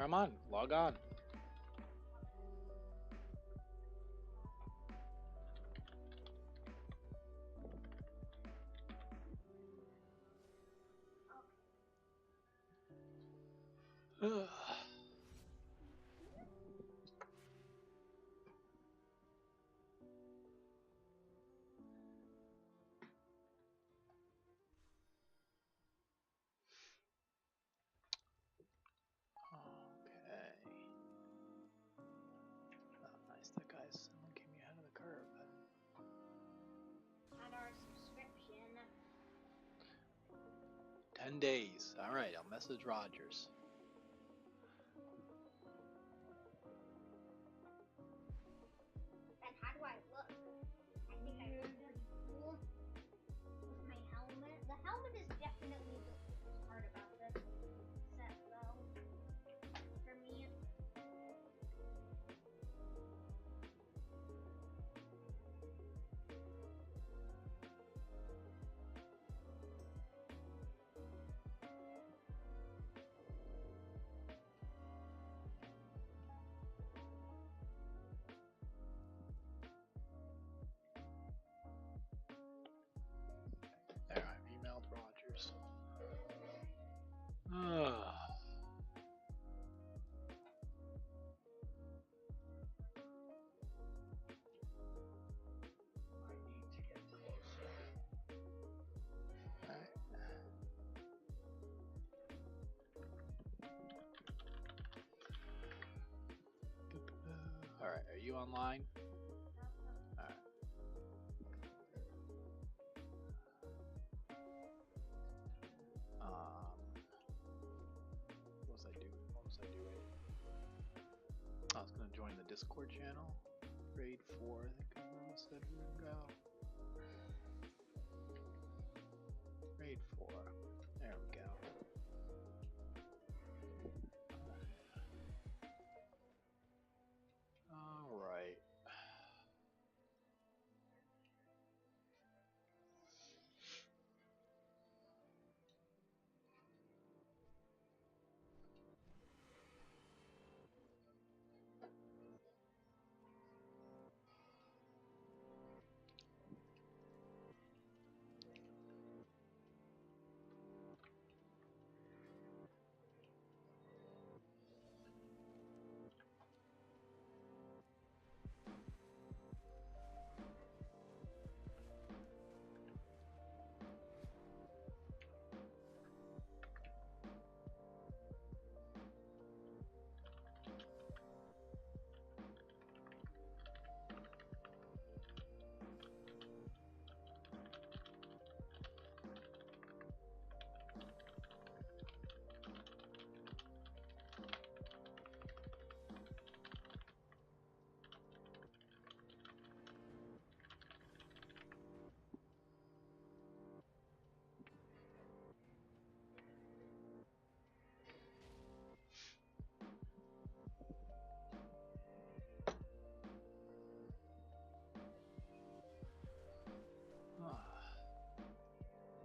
Come on, log on. Okay. Oh, nice, that guy's someone came ahead of the curve. At our subscription. 10 days. Alright, I'll message Rogers. And how do I look? I think I look pretty cool with my helmet. The helmet is definitely the coolest part about this set, though. For me. There, I've emailed Rogers. Ah. I need to get closer. Alright. Alright, are you online? Alright. What was I doing? I was gonna join the Discord channel. Grade 4, I think everyone said we would go. Grade 4. There we go. Alright.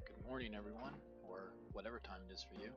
Good morning, everyone, or whatever time it is for you.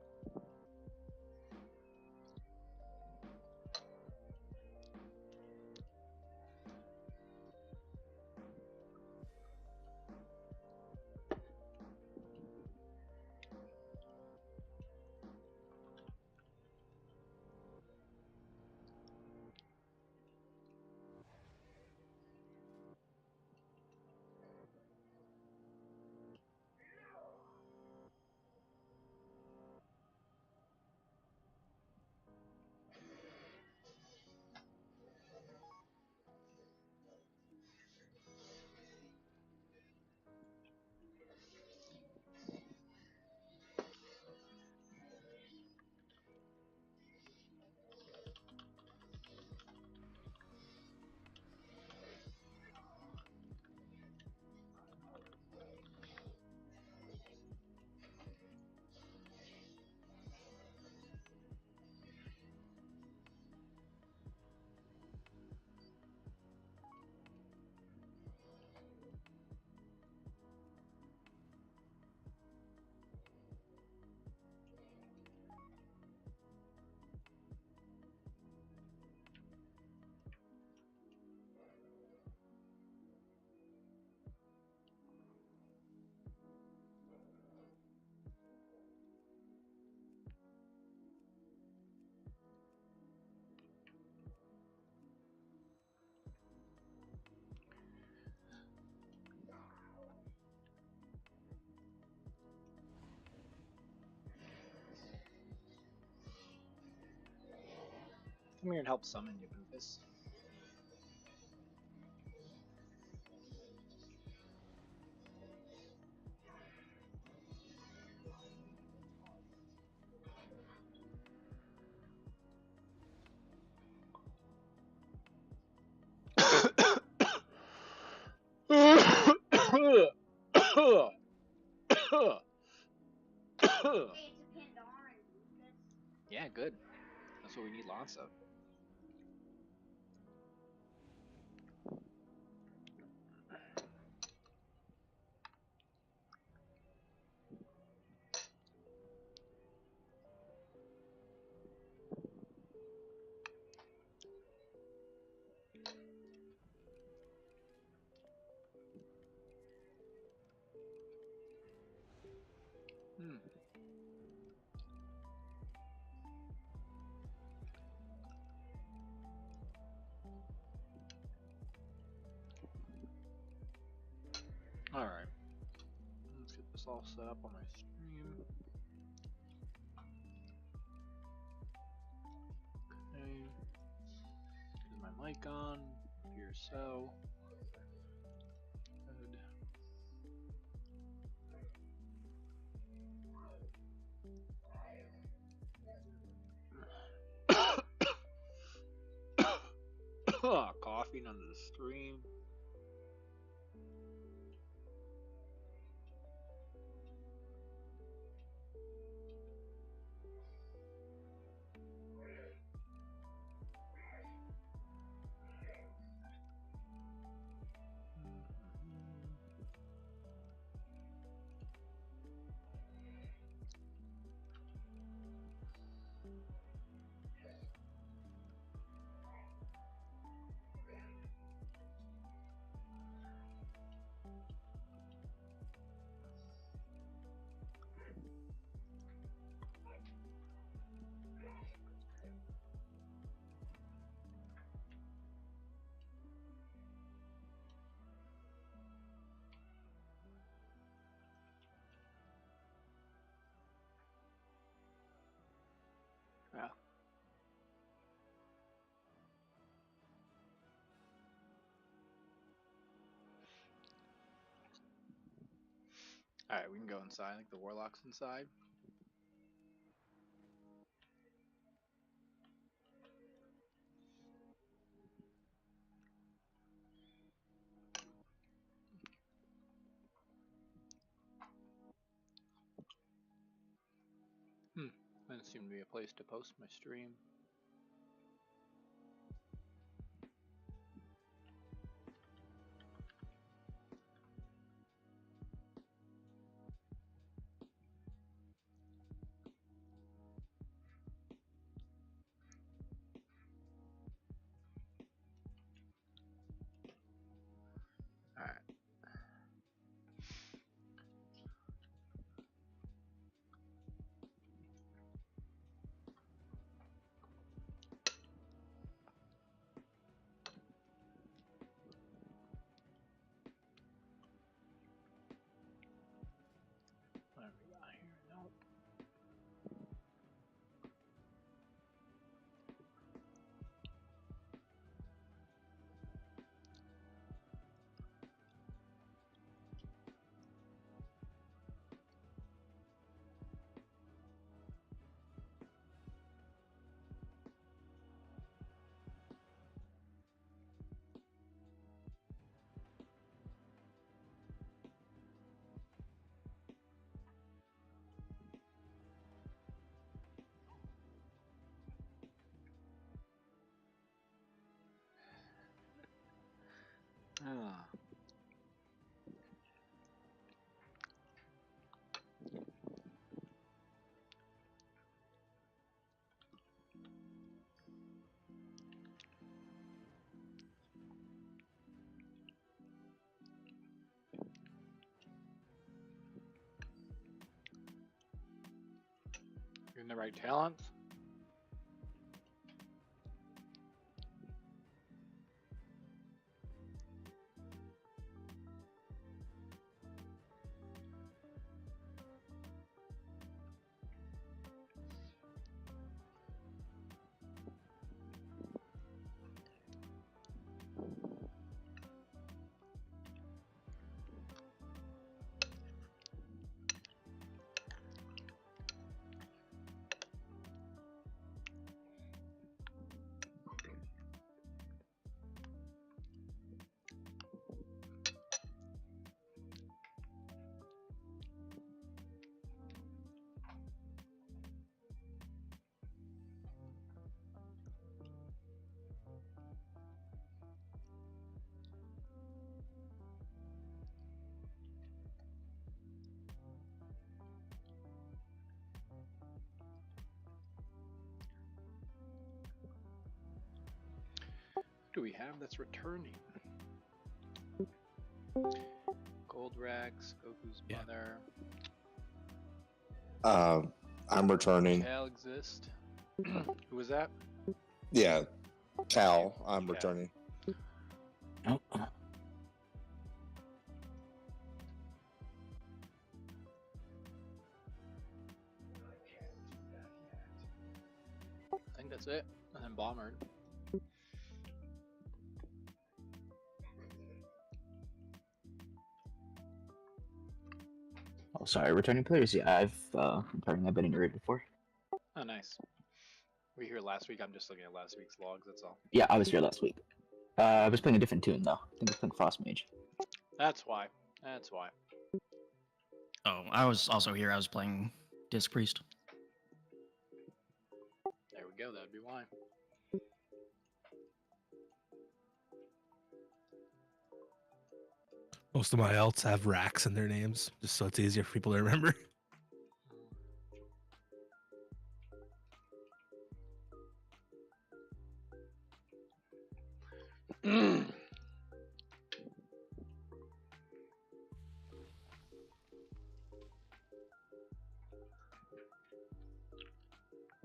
come here and help summon you, Rufus. Hey, it's a Pandaren, Lucas. Yeah, good. That's what we need lots of. Hmm. Alright. Let's get this all set up on my stream. Okay. Is my mic on? Here so. Good. Coughing on the stream. Yeah. Alright, we can go inside. I think the warlock's inside. Doesn't seem to be a place to post my stream. Alright. What have we got here? Nope. Ah. You're in the right talents? do we have that's returning? Gold Rex, Goku's Yeah. mother. I'm returning. Cal exist. Who was that? Yeah, Cal. I'm Cal. returning. Oh. I think that's it. And then Bomber. Oh, sorry, returning players. Yeah, I've been iterated before. Oh, nice. Were you here last week? I'm just looking at last week's logs, that's all. Yeah, I was here last week. I was playing a different tune though. I think I was playing Frost Mage. That's why. That's why. Oh, I was also here. I was playing Disc Priest. There we go, that'd be why. Most of my alts have racks in their names, just so it's easier for people to remember.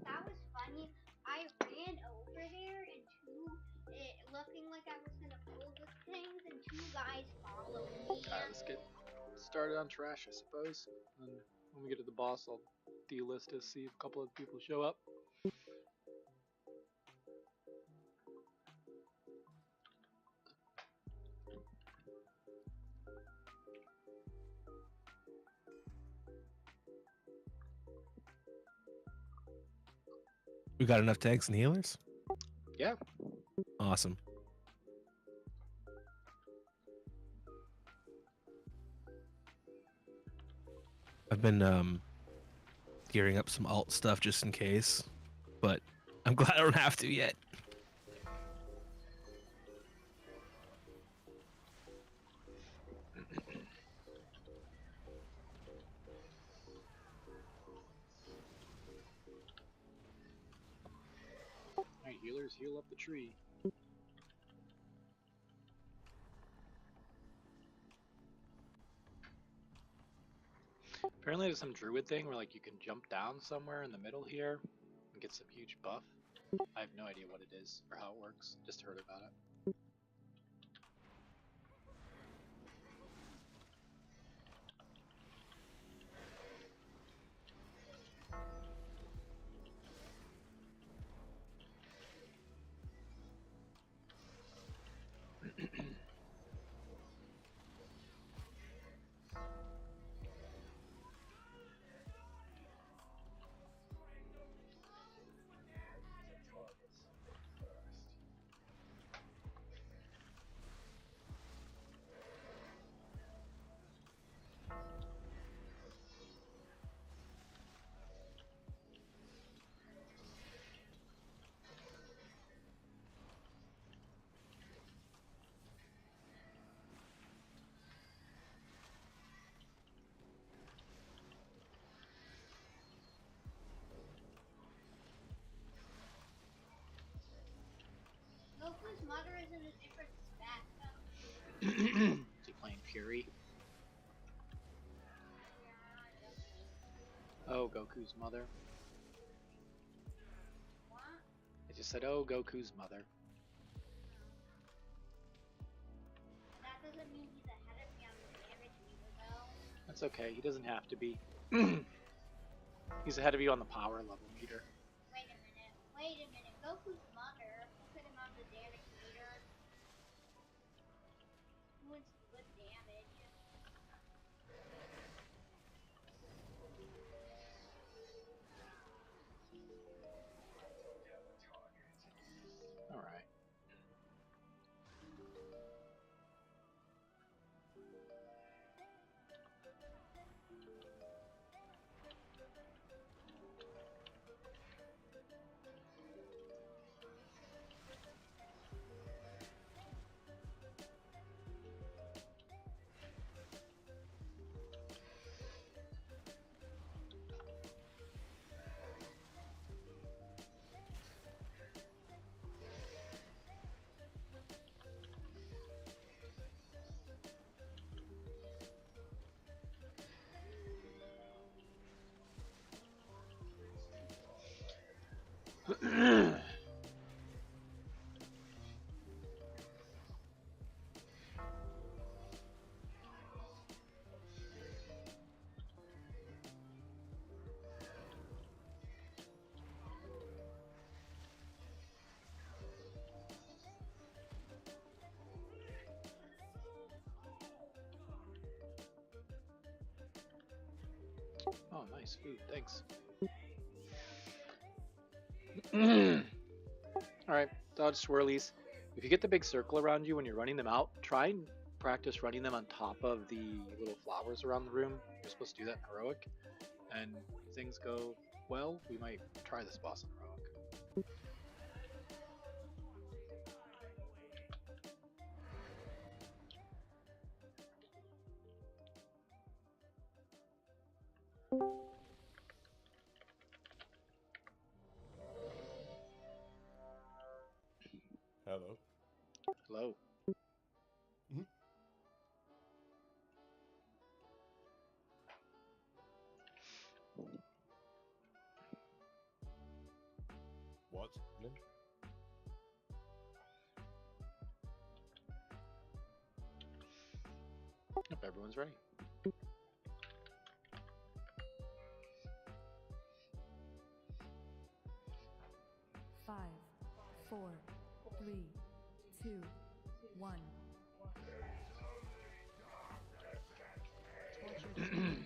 That was funny. I ran over there and it looking like I was gonna pull the things and two guys followed me. Alright, let's get started on trash, I suppose. And when we get to the boss, I'll delist us, see if a couple of people show up. We got enough tanks and healers? Yeah. Awesome. I've been gearing up some alt stuff just in case, but I'm glad I don't have to yet. Alright, healers, heal up the tree. Apparently there's some druid thing where like you can jump down somewhere in the middle here and get some huge buff. I have no idea what it is or how it works. Just heard about it. Goku's mother is in a different spec though. Is he playing Fury? Oh, Goku's mother. What? I just said, oh, Goku's mother. That doesn't mean he's ahead of me on the damage meter though. That's okay, he doesn't have to be. He's ahead of you on the power level meter. Wait a minute. Wait a minute. Goku's mother. Look at him on the damage meter. Doing some good damage. Alright. Oh, nice food. Thanks. Alright, dodge swirlies. If you get the big circle around you when you're running them out, try and practice running them on top of the little flowers around the room. You're supposed to do that in Heroic. And if things go well, we might try this boss in Heroic. Hello. Hello. Mhm. What's happening? Yep, everyone's ready. 5, 4, 3, 2, 1. Tortured screen.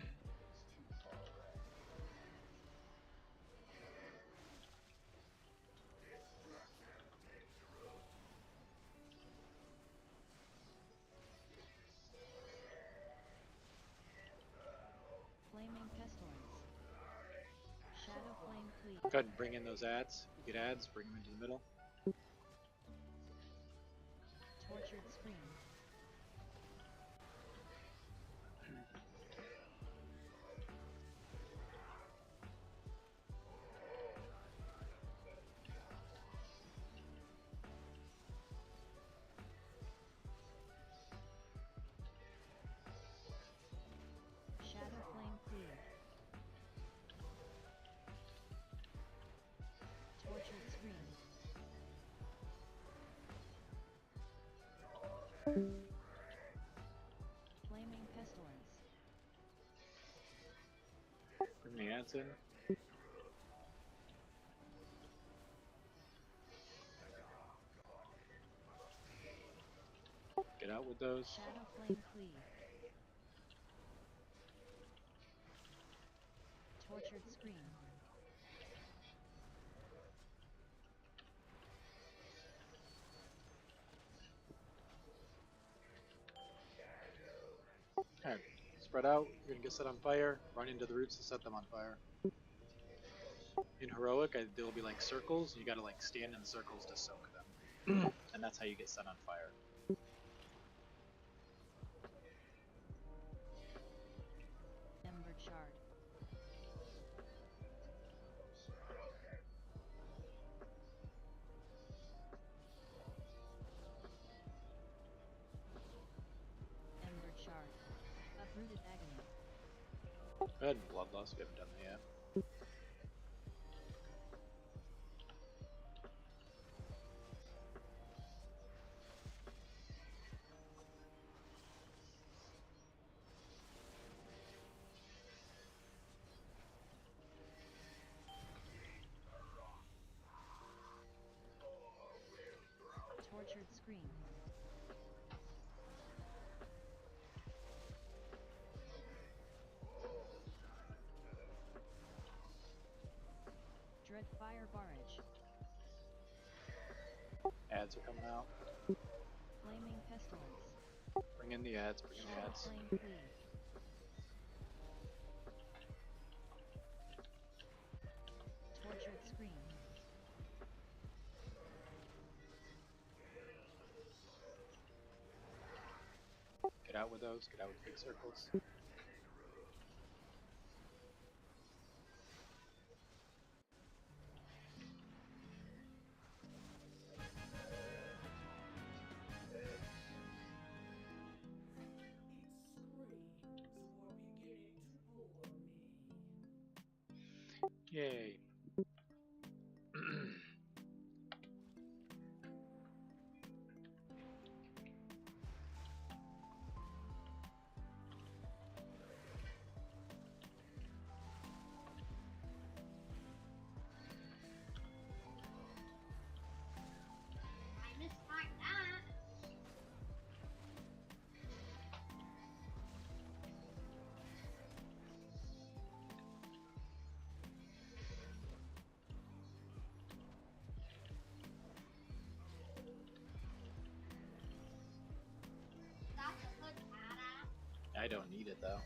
Flaming pestilence. Shadow flame cleave. Go ahead and bring in those ads. You get ads, bring them into the middle. Tortured screen. Shadow flame cleave. Tortured screen. Flaming pestilence. Bring the ads in. Get out with those. Shadow flame cleave. Tortured screen. Alright, spread out. You're gonna get set on fire. Run into the roots to set them on fire. In Heroic, there'll be like circles. You gotta like stand in the circles to soak them. And that's how you get set on fire. Ember shard. Ember shard. Uprooted agony. Go ahead and bloodlust. We haven't done that yet. Tortured screen. Dread fire barrage. Ads are coming out. Flaming pestilence. Bring in the ads. Bring in the Shadow ads. flame cleave. Tortured screen. Get out with those. Get out with big circles. Yay. I mistimed that. I don't need it though.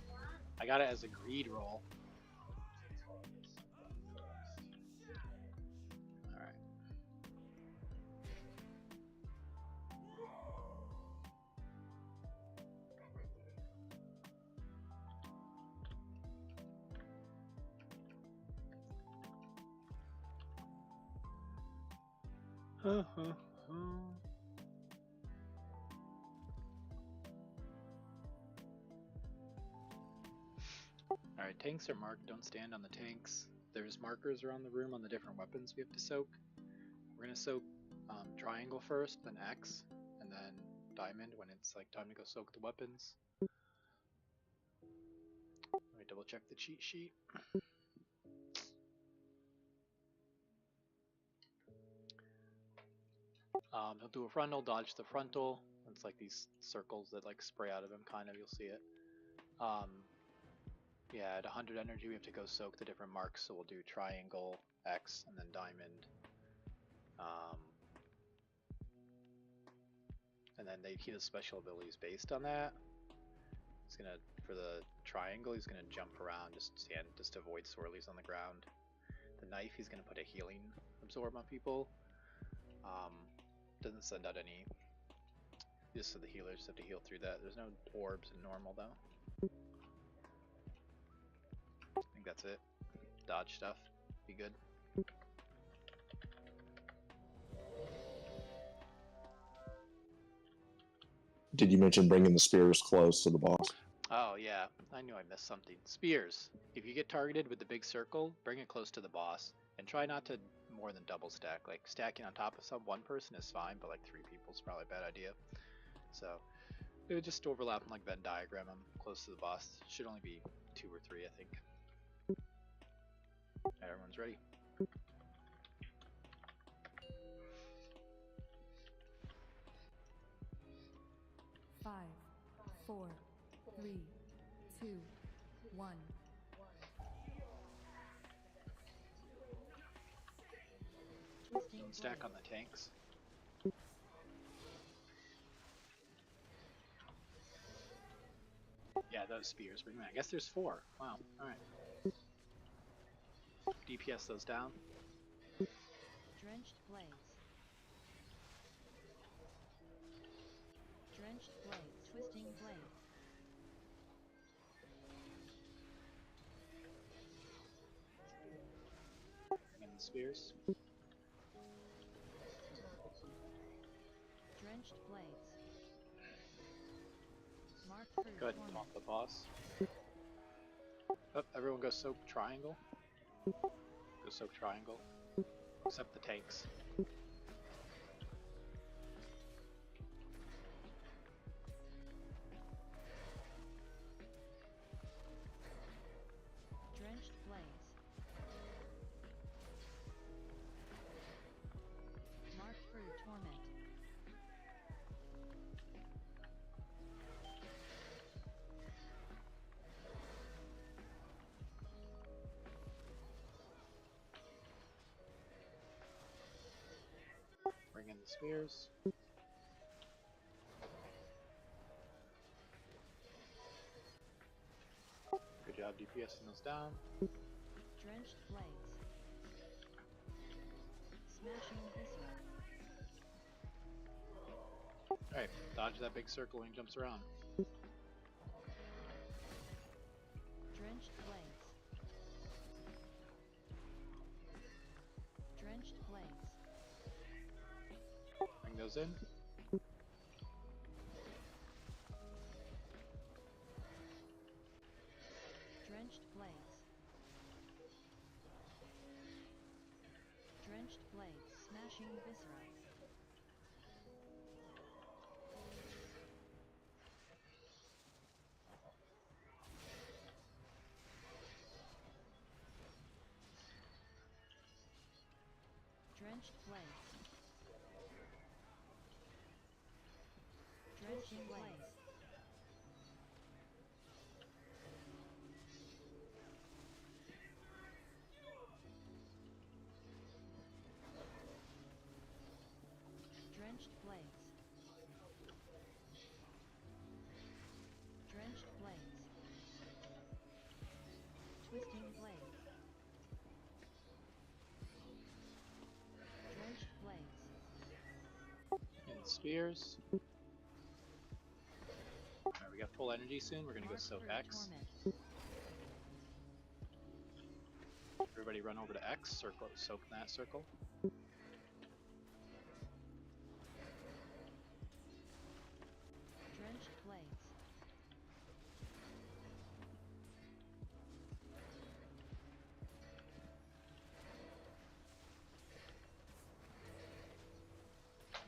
I got it as a greed roll. Alright. Alright, tanks are marked. Don't stand on the tanks. There's markers around the room on the different weapons we have to soak. We're going to soak triangle first, then X, and then diamond when it's like time to go soak the weapons. Let me double check the cheat sheet. He'll do a frontal, dodge the frontal. It's like these circles that like spray out of him, kind of. You'll see it. Yeah, at 100 energy, we have to go soak the different marks. So we'll do triangle, X, and then diamond. And then he does special abilities based on that. He's gonna, for the triangle, he's gonna jump around, just avoid swirlies on the ground. The knife, he's gonna put a healing absorb on people. Doesn't send out any. Just so the healers have to heal through that. There's no orbs in normal though. I think that's it. Dodge stuff. Be good. Did you mention bringing the spears close to the boss? Oh yeah, I knew I missed something. Spears. If you get targeted with the big circle, bring it close to the boss. And try not to more than double stack. Like stacking on top of one person is fine, but like 3 people is probably a bad idea. So it would just overlap and like Venn diagram them close to the boss. Should only be 2 or 3, I think. Alright, everyone's ready. Five, 4, 3, 2, 1. Twisting Don't stack blade. on the tanks. Yeah, those spears. Bring them in. I guess there's 4. Wow. Alright. DPS those down. Drenched blades. Drenched blade. Twisting blade. Bring in the spears. Drenched blades. Mark through Good. torment. Taunt the boss. Oh, everyone go soak triangle. Go soak triangle. Except the tanks. Drenched blades. Mark through torment. Bring in the spears. Good job DPSing those down. Drenched blades. Smashing viscera. Alright, dodge that big circle when he jumps around. Drenched blades. Drenched blades. Bring those in. Drenched blades. Drenched blades. Smashing viscera. Drenched blades. Drenching blades. Drenched blades. Drenched blades. spears. Alright, we got full energy soon. We're gonna go Mark soak through X. torment. Everybody run over to X, circle, soak in that circle. Drenched blades.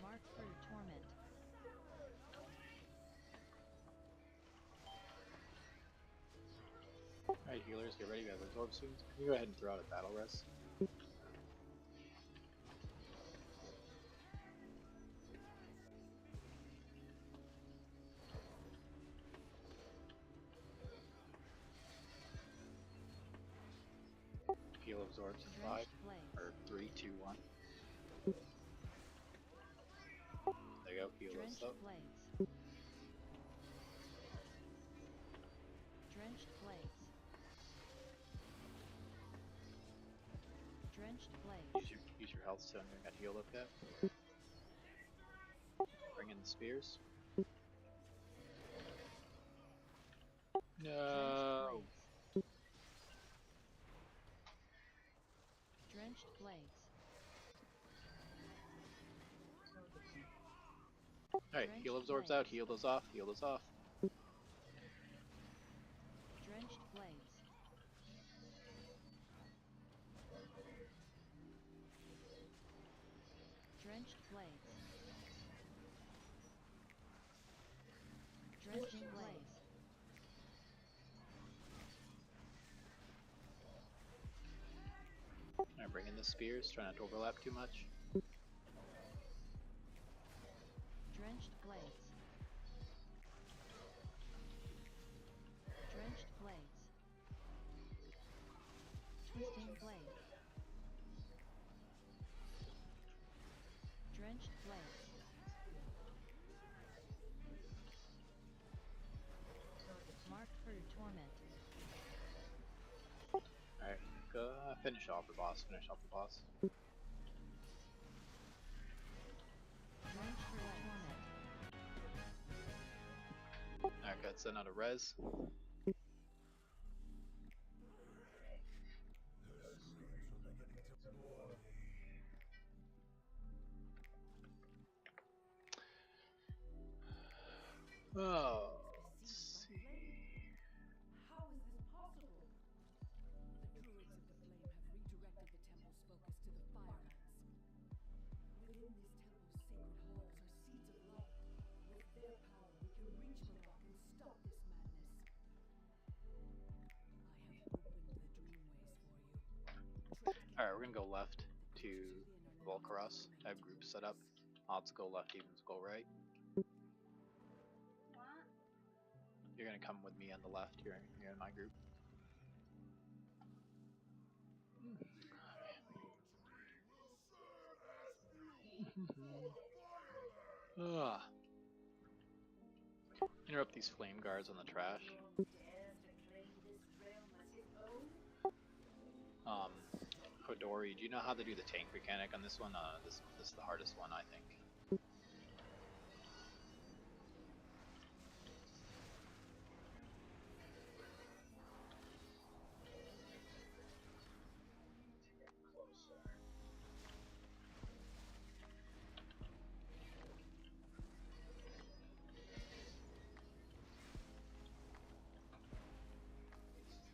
Mark through torment. Alright, healers, get ready. We have absorb soon. Can you go ahead and throw out a battle res? Heal absorbs in 5, Drenched blades. or 3, 2, 1. There you go, heal us Drenched up. blades. Drenched blades. Drenched blades. Use your health stone during that heal up yet. Bring in the spears. No. Drenched blades. Alright, heal Drenched absorbs blades. out, heal those off, heal those off. Drenched blades. Drenched blades. Drenching blades. Alright, bring in the spears, try not to overlap too much. Drenched blades. Drenched blades. Twisting blade. Drenched blades. Mark through torment. Alright, go finish off the boss, finish off the boss. Drench through torment. Alright, good, send out a res. Oh, let's see. How is this possible? The druids of the flame have redirected the temple's focus to the Firelands. Within this temple's sacred halls are seeds of life. With their power, we can reach Barak and stop this madness. I have opened the dreamways for you. Alright, we're gonna go left to Volcaros. I have groups set up. Odds go left, evens go right. What? You're gonna come with me on the left. You're in my group. Ugh. Interrupt these flame guards on the trash. Hodori, do you know how to do the tank mechanic on this one? This is the hardest one, I think.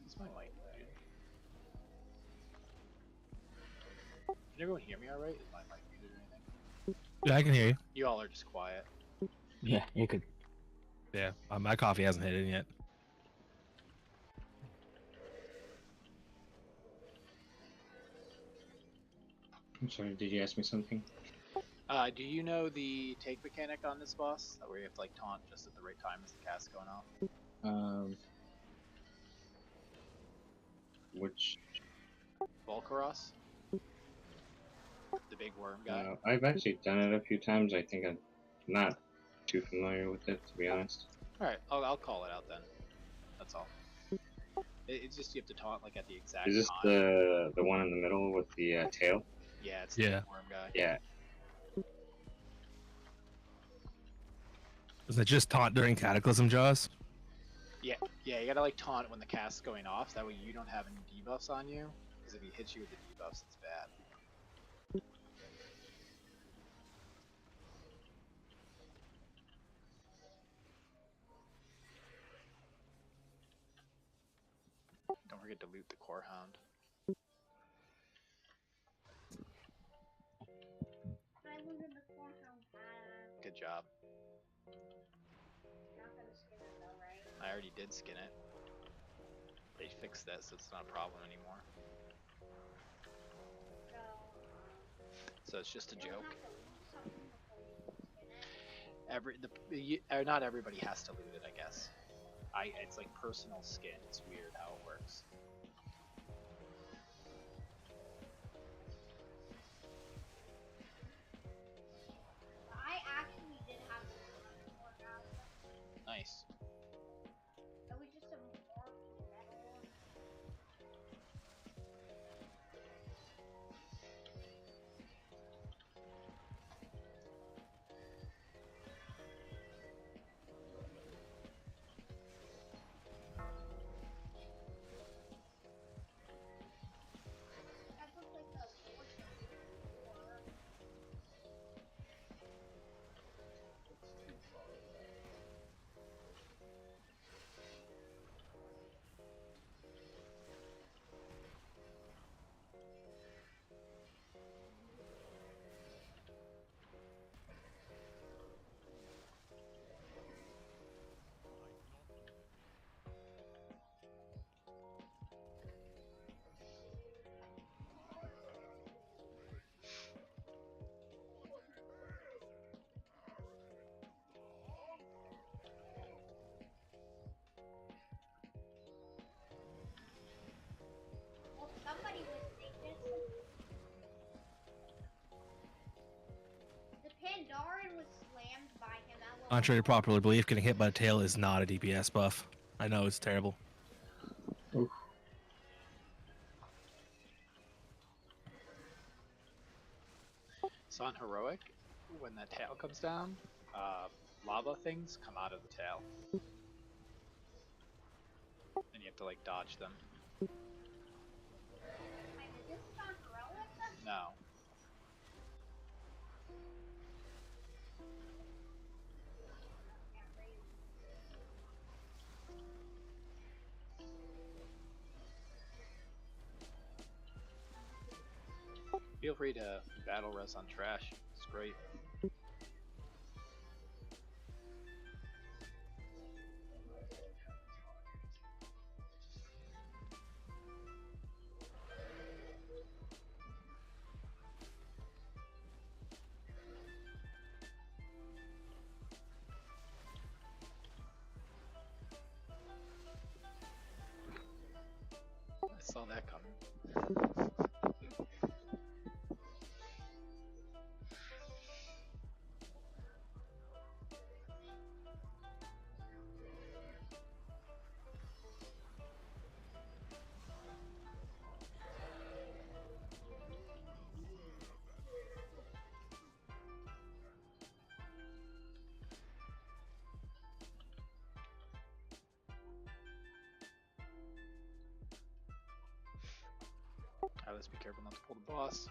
Is my mic muted? Can everyone hear me alright? Is my mic muted or anything? Yeah, I can hear you. You all are just quiet. Yeah, you could. Yeah, my coffee hasn't hit in yet. I'm sorry, did you ask me something? Do you know the take mechanic on this boss? Where you have to like taunt just at the right time as the cast going off? Which Volcaros? The big worm guy? I've actually done it a few times. I think I'm not too familiar with it, to be honest. Alright, I'll call it out then. That's all. It's just you have to taunt like at the exact Is this time. the one in the middle with the tail? Yeah, it's the Yeah. big worm guy. Yeah. Is it just taunt during Cataclysm Jaws? Yeah, you gotta like taunt when the cast's going off. That way you don't have any debuffs on you. Because if he hits you with the debuffs, it's bad. Don't forget to loot the core hound. I looted the forehound pad. Good job. Not gonna skin it though, right? I already did skin it. They fixed that, so it's not a problem anymore. So, So it's just a you don't joke. have to loot something before you skin it. Not everybody has to loot it, I guess. It's like personal skin. It's weird how it works. I actually did have to loot it before, guys. Nice. It was just a more metal. That looks like the portion before. Well, somebody was thinking. The Pandaren was slammed by him at level Contrary to 1. popular belief, getting hit by a tail is not a DPS buff. I know it's terrible. So on heroic, when that tail comes down, lava things come out of the tail, and you have to like dodge them. Wait, is this on heroic? No. Yeah, crazy. Feel free to battle res on trash. It's great. I saw that coming. Alright, let's be careful not to pull the boss.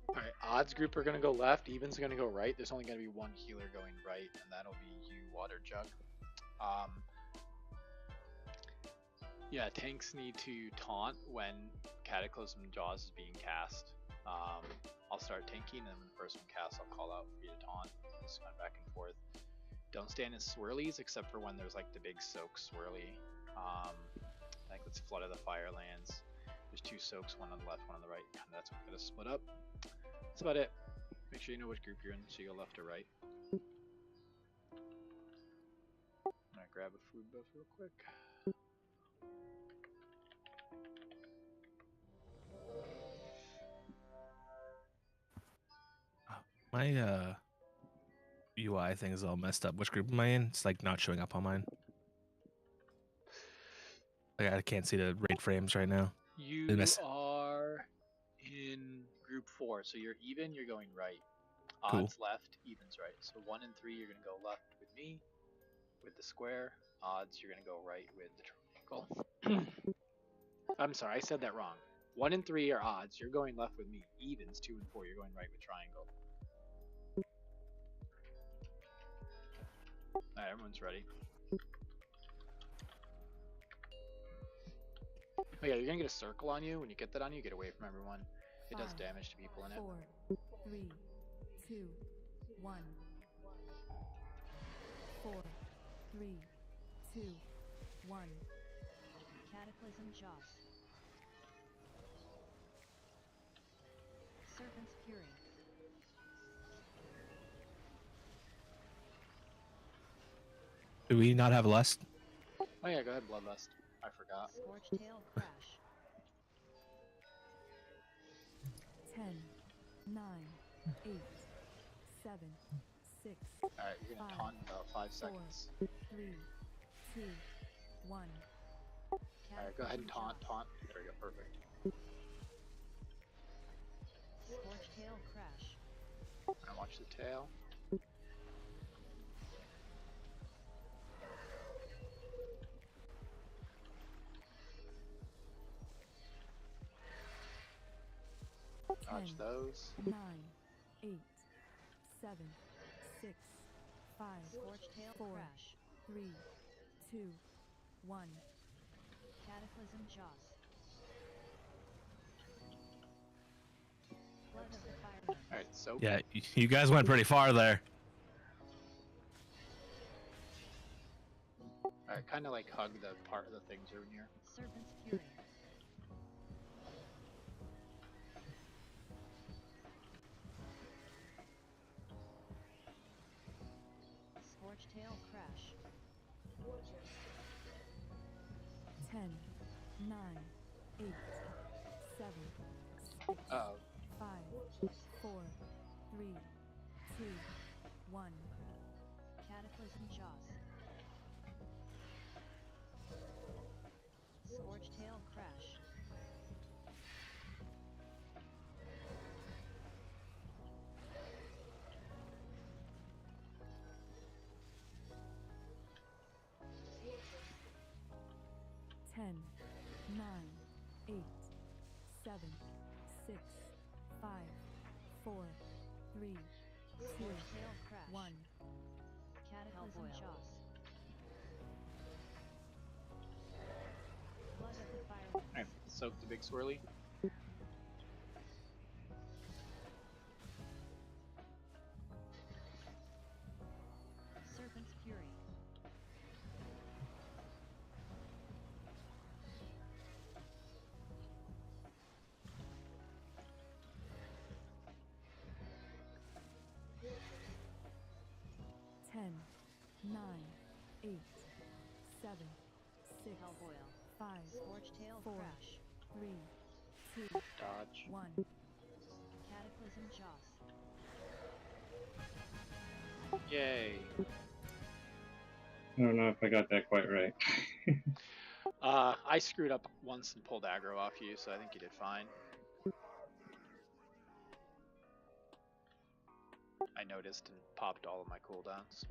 Alright, odds group are gonna go left, evens are gonna go right. There's only gonna be one healer going right, and that'll be you, Water Jug. Yeah, tanks need to taunt when Cataclysm Jaws is being cast. I'll start tanking, and when the first one casts, I'll call out for you to taunt. Just going back and forth. Don't stand in swirlies except for when there's like the big soak swirly. I think it's Flood of the Firelands. There's two soaks, one on the left, one on the right. Kind of that's what we're gonna split up. That's about it. Make sure you know which group you're in, so you go left or right. I'm gonna grab a food buff real quick. My UI thing is all messed up. Which group am I in? It's like not showing up on mine. Like I can't see the raid frames right now. You are in group 4, so you're even, you're going right. Cool. Odds left, evens right. So 1 and 3, you're gonna go left with me, with the square. Odds, you're gonna go right with the triangle. I'm sorry, I said that wrong. 1 and 3 are odds. You're going left with me. Evens, 2 and 4, you're going right with triangle. Alright, everyone's ready. Oh yeah, you're gonna get a circle on you. When you get that on you, get away from everyone. It does 5, damage to people in it. 4, 3, 2, 1. 4, 3, 2, 1. Cataclysm Jaws. Serpent's Fury. Do we not have lust? Oh yeah, go ahead, Bloodlust. I forgot. Scorched Tail Crash. 10, 9, 8, 7, 6, Alright, you're gonna 5, taunt in about 5 4, seconds. 3, 2, 1. Alright, go ahead and Cataclysm taunt. Jaws. There we go, perfect. Scorched Tail Crash. And watch the tail. Dodge 10, those. 9, 8, 7, 6, 5, Scorched Tail 4, Crash. 3, 2, 1. Cataclysm Jaws. Blood of the Firemen. Alright, so Yeah, you guys went pretty far there. alright, kinda like hug the part of the things you're near. Serpent's Fury. Scorched Tail Crash. 10, 9, 8, 7, 6, Uh-oh. 5, 4, 3, 2, 1. Cataclysm Jaws. Scorched Tail Crash. Ten, 9, 8, 7, 6, 5, 4, 3, 2, Scorched Tail Crash. 1. Cataclysm Jaws. Blood of the Firemen. Alright, soak the big swirly. Serpent's Fury. Ten, 9, 8, 7, 6, Hellboil. 5, Scorched Tail 4, Crash. 3, 2, Dodge. 1. Cataclysm Jaws. Yay. I don't know if I got that quite right. I screwed up once and pulled aggro off you, so I think you did fine. I noticed and popped all of my cooldowns.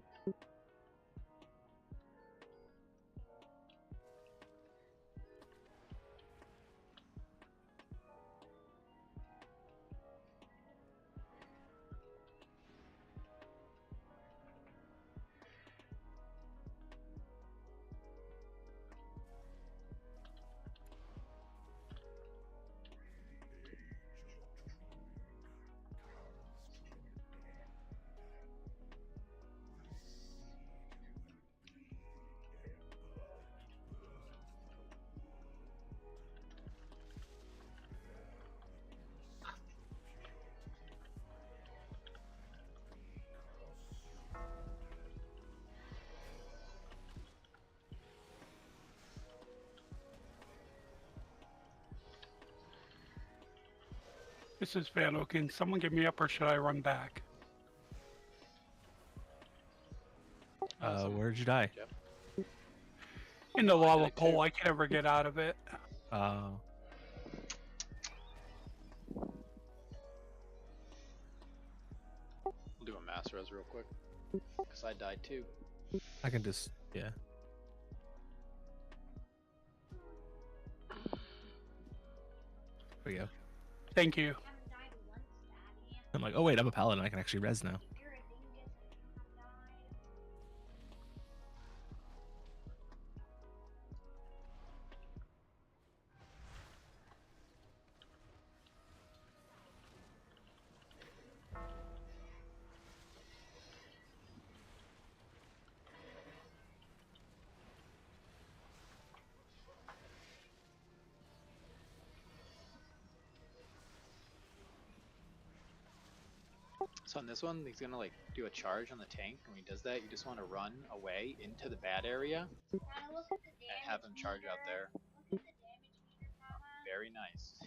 This is Vandal. Can someone get me up or should I run back? Where did you die? Yep. In the I lava died pool, too. I can never get out of it. real quick. Because I died too. I can just, yeah. There we go. Thank you. Haven't died once, Daddy. I'm like, oh wait, I'm a paladin. I can actually res now. You're a dingus and you have died. So on this one, he's gonna like do a charge on the tank. When he does that, you just want to run away into the bad area Dad, look at the damage and have him charge out there. Look at the damage meter, Dad. Very nice.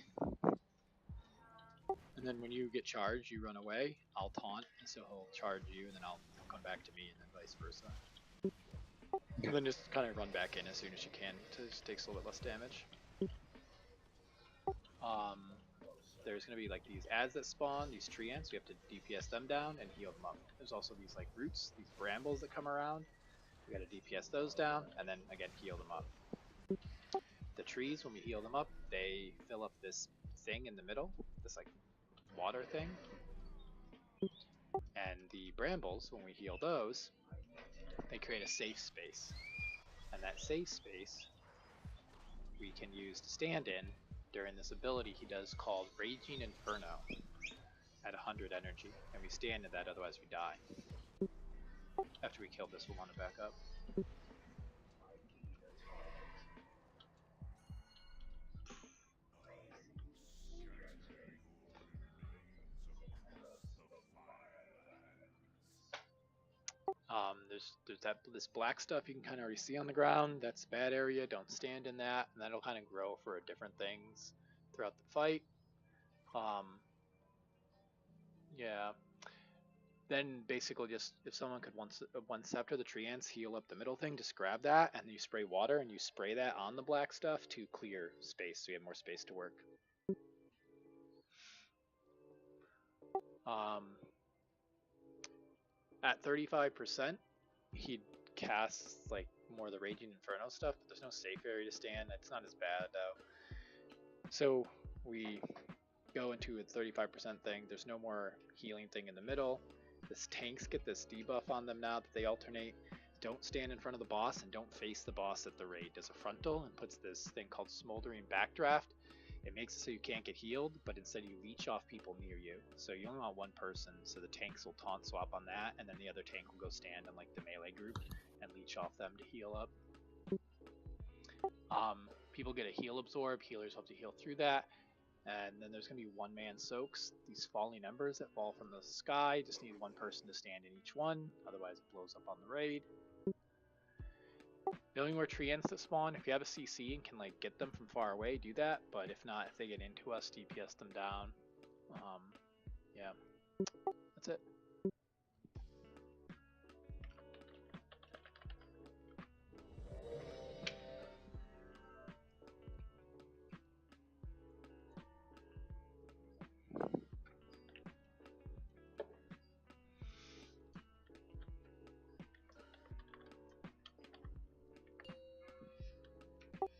And then when you get charged, you run away. I'll taunt, and so he'll charge you, and then I'll come back to me, and then vice versa. And then just kind of run back in as soon as you can. It just takes a little bit less damage. There's gonna be like these ads that spawn, these tree ants. You have to DPS them down and heal them up. There's also these like roots, these brambles that come around. We gotta DPS those down and then again heal them up. The trees, when we heal them up, they fill up this thing in the middle, this like water thing. And the brambles, when we heal those, they create a safe space. And that safe space we can use to stand in during this ability he does called Raging Inferno at 100 energy. And we stand in that, otherwise we die. After we kill this, we'll want to back up. There's this black stuff you can kind of already see on the ground. That's bad area. Don't stand in that, and that'll kind of grow for different things throughout the fight. Yeah. Then basically, just if someone could one scepter the tree ants, heal up the middle thing, just grab that, and then you spray water and you spray that on the black stuff to clear space, so you have more space to work. At 35%, he casts like more of the Raging Inferno stuff, but there's no safe area to stand. It's not as bad though. So we go into a 35% thing. There's no more healing thing in the middle. This tanks get this debuff on them now that they alternate. Don't stand in front of the boss and don't face the boss at the raid. Does a frontal and puts this thing called Smoldering Backdraft. It makes it so you can't get healed, but instead you leech off people near you. So you only want one person, so the tanks will taunt swap on that, and then the other tank will go stand in like the melee group and leech off them to heal up. People get a heal absorb, healers have to heal through that. And then there's going to be one-man soaks, these falling embers that fall from the sky. Just need one person to stand in each one, otherwise it blows up on the raid. The only more tree ants that spawn, if you have a CC and can like get them from far away, do that. But if not, if they get into us, DPS them down. Yeah, that's it.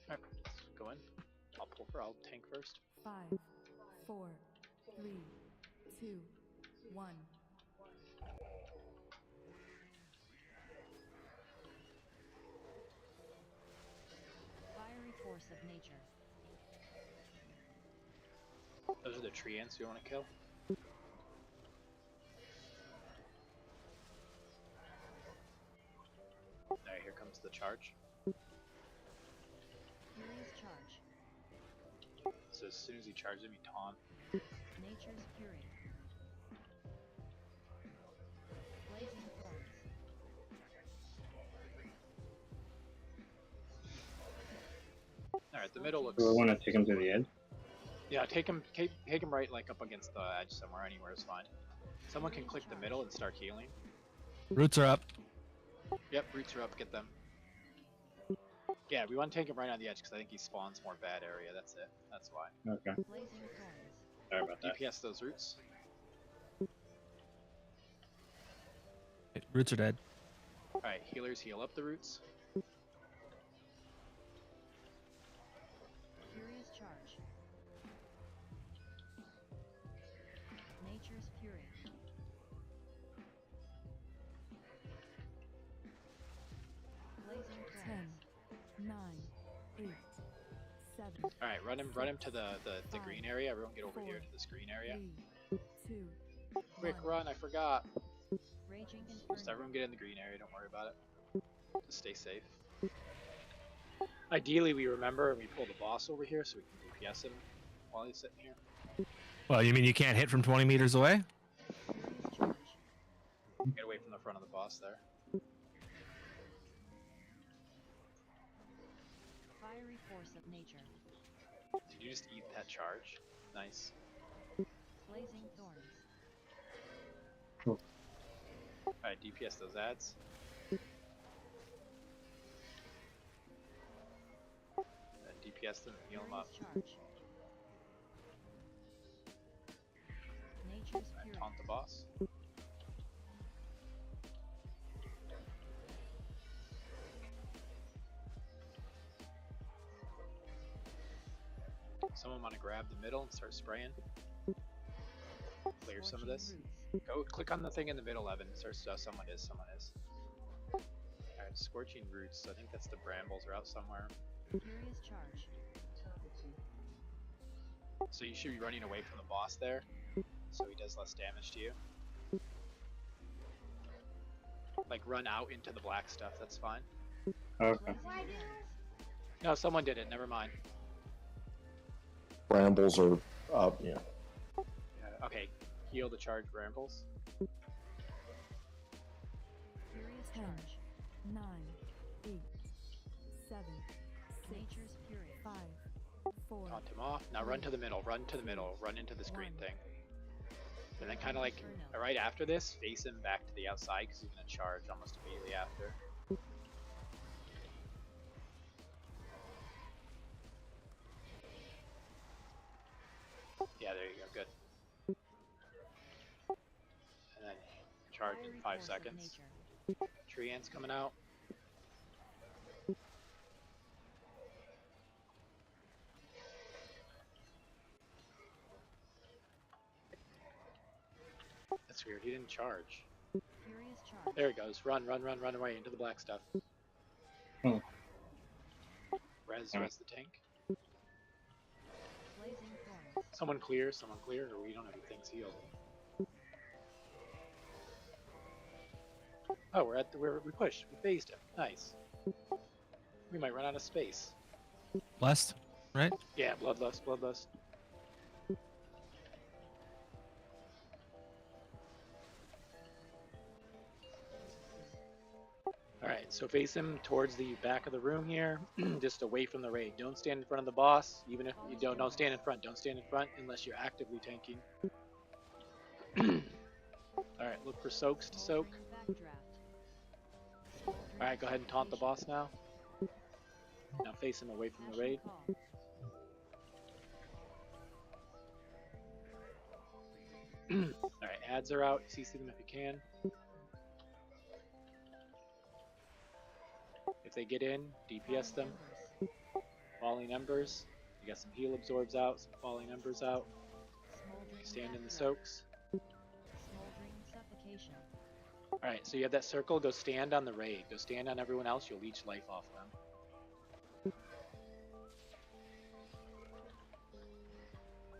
Alright, let's go in. I'll tank first. 5, 4, 3, 2, 1. Fiery force of nature. Those are the tree ants you want to kill. Alright, here comes the charge. Furious charge. So as soon as he charges him, you taunt. Nature's fury. Blazing thorns. Alright, the middle looks... Do I want to take him to the edge? Yeah, take him right like up against the edge somewhere, anywhere is fine. Someone can click the middle and start healing. Roots are up. Yep, roots are up, get them. Yeah, we want to take him right on the edge because I think he spawns more bad area, that's it. That's why. Okay. Blazing thorns. Sorry about that. DPS those roots. Roots are dead. Alright, healers heal up the roots. Furious charge. Nature's fury. Blazing thorns. 10, 9, 8, 7, Alright, run him to the green area. Everyone get over here to this green area. 3, 2, Quick 1. run, I forgot. Raging Just inferno. everyone get in the green area, don't worry about it. Just stay safe. Ideally we remember and we pull the boss over here so we can DPS him while he's sitting here. Well, you mean you can't hit from 20 meters away? Furious charge. Get away from the front of the boss there. Fiery force of nature. Did you just eat that charge? Nice. Blazing thorns. Alright, DPS those ads. And DPS them and heal them up. Furious charge. Nature's Alright, fury. taunt the boss. Someone want to grab the middle and start spraying? Clear some of this. Roots. Go click on the thing in the middle, Evan. Start, someone is. Alright, scorching roots. I think that's the brambles are out somewhere. Furious charge. So you should be running away from the boss there, so he does less damage to you. Like run out into the black stuff. That's fine. Okay. Blazing Why do thorns. No, someone did it. Never mind. Brambles are up. Yeah. Yeah, okay, heal the charge brambles. Furious 10, charge. 9, 8, 7, 6, Nature's fury. 5, 4. Taunt him off. Now run to the middle. Run to the middle. Run into this green thing. And then kind of like right after this, face him back to the outside because he's gonna charge almost immediately after. Yeah, there you go. Good. And then charge in Fiery 5 force of seconds. nature. Tree ants coming out. That's weird. He didn't charge. Furious charge. There he goes. Run away into the black stuff. Hmm. Res Alright. the tank. Blazing thorns. Someone clear, or we don't have any things healed. Oh, we pushed. We phased him. Nice. We might run out of space. Blessed, right? Yeah, bloodlust. Alright, so face him towards the back of the room here, just away from the raid. Don't stand in front of the boss, even if you don't stand in front. Don't stand in front unless you're actively tanking. Alright, look for soaks to soak. Smoldering backdraft. Smoldering Alright, go ahead and taunt the suffocation. boss now. Now face him away from the raid. Ashen call. Alright, ads are out. CC them if you can. If they get in, DPS them. Embers. Falling embers. You got some heal absorbs out, some falling embers out. Smoldering Stand in the backdraft. soaks. Smoldering suffocation. Alright, so you have that circle. Go stand on the raid. Go stand on everyone else. You'll leech life off them.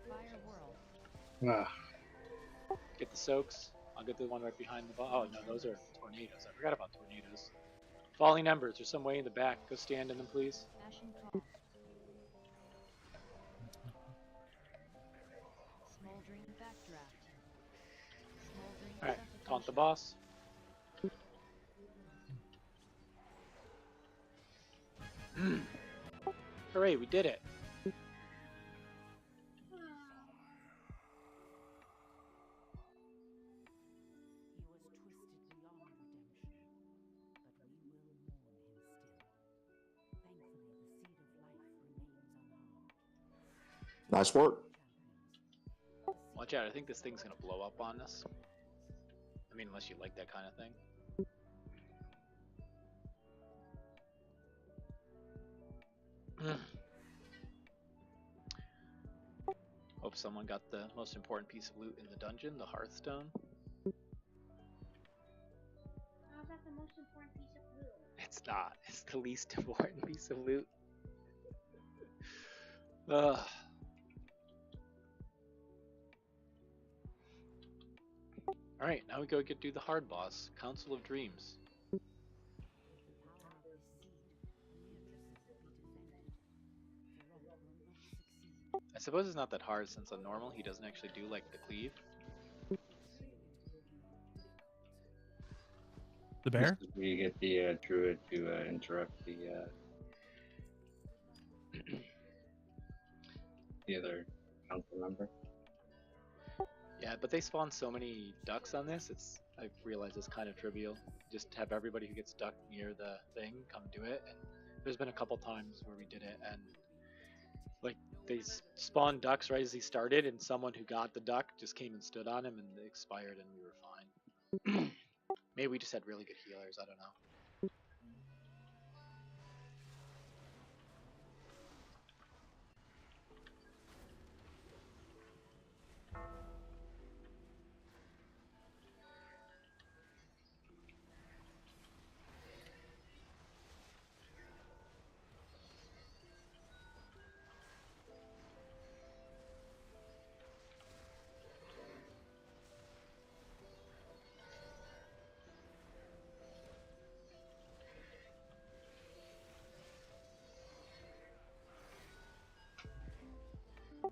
Fire whirl. Ah, Get the soaks. I'll get the one right behind the boss. Oh no, those are tornadoes. I forgot about tornadoes. Falling embers. There's some way in the back. Go stand in them, please. Ashen call. Smoldering backdraft. Smoldering Alright, taunt the suffocation. boss. Hooray, we did it. He was twisted beyond redemption, but we will mourn him still. Thankfully, the seed of life remains unharmed. Nice work. Watch out, I think this thing's gonna blow up on us. I mean, unless you like that kind of thing. Hope someone got the most important piece of loot in the dungeon, the Hearthstone. How's that the most important piece of loot? It's not. It's the least important piece of loot. Ugh. Alright, now we go do the hard boss, Council of Dreams. I suppose it's not that hard since on normal he doesn't actually do like the cleave. The bear? This is where you get the druid to interrupt the the other council member. Yeah, but they spawn so many ducks on this, I realize it's kind of trivial. Just have everybody who gets stuck near the thing come do it. And there's been a couple times where we did it and like they spawned ducks right as he started and someone who got the duck just came and stood on him and they expired and we were fine. Maybe we just had really good healers, I don't know.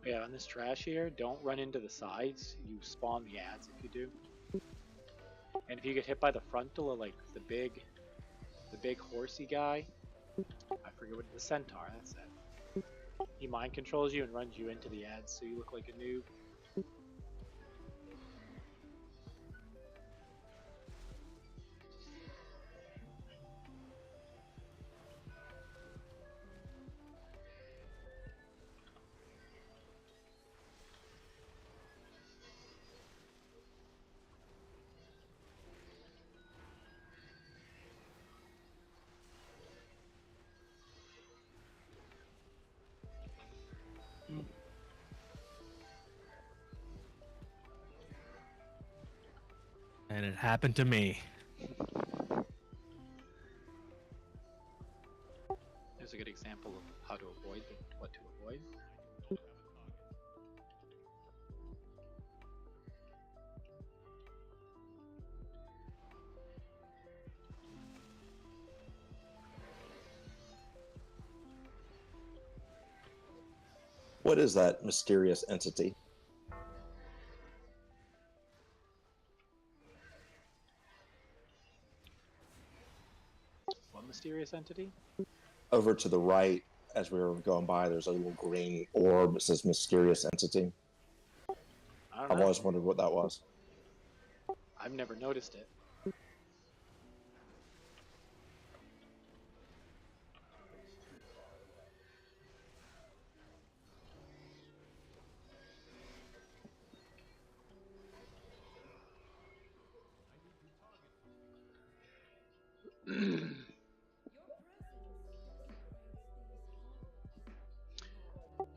Yeah, on this trash here, don't run into the sides. You spawn the ads if you do. And if you get hit by the frontal or like the big horsey guy, I forget what the centaur, that's it. He mind controls you and runs you into the ads so you look like a noob. And it happened to me. There's a good example of how to avoid what to avoid. What is that mysterious entity? What mysterious entity? Over to the right, as we were going by, there's a little green orb that says mysterious entity. I don't I've know. always wondered what that was. I've never noticed it.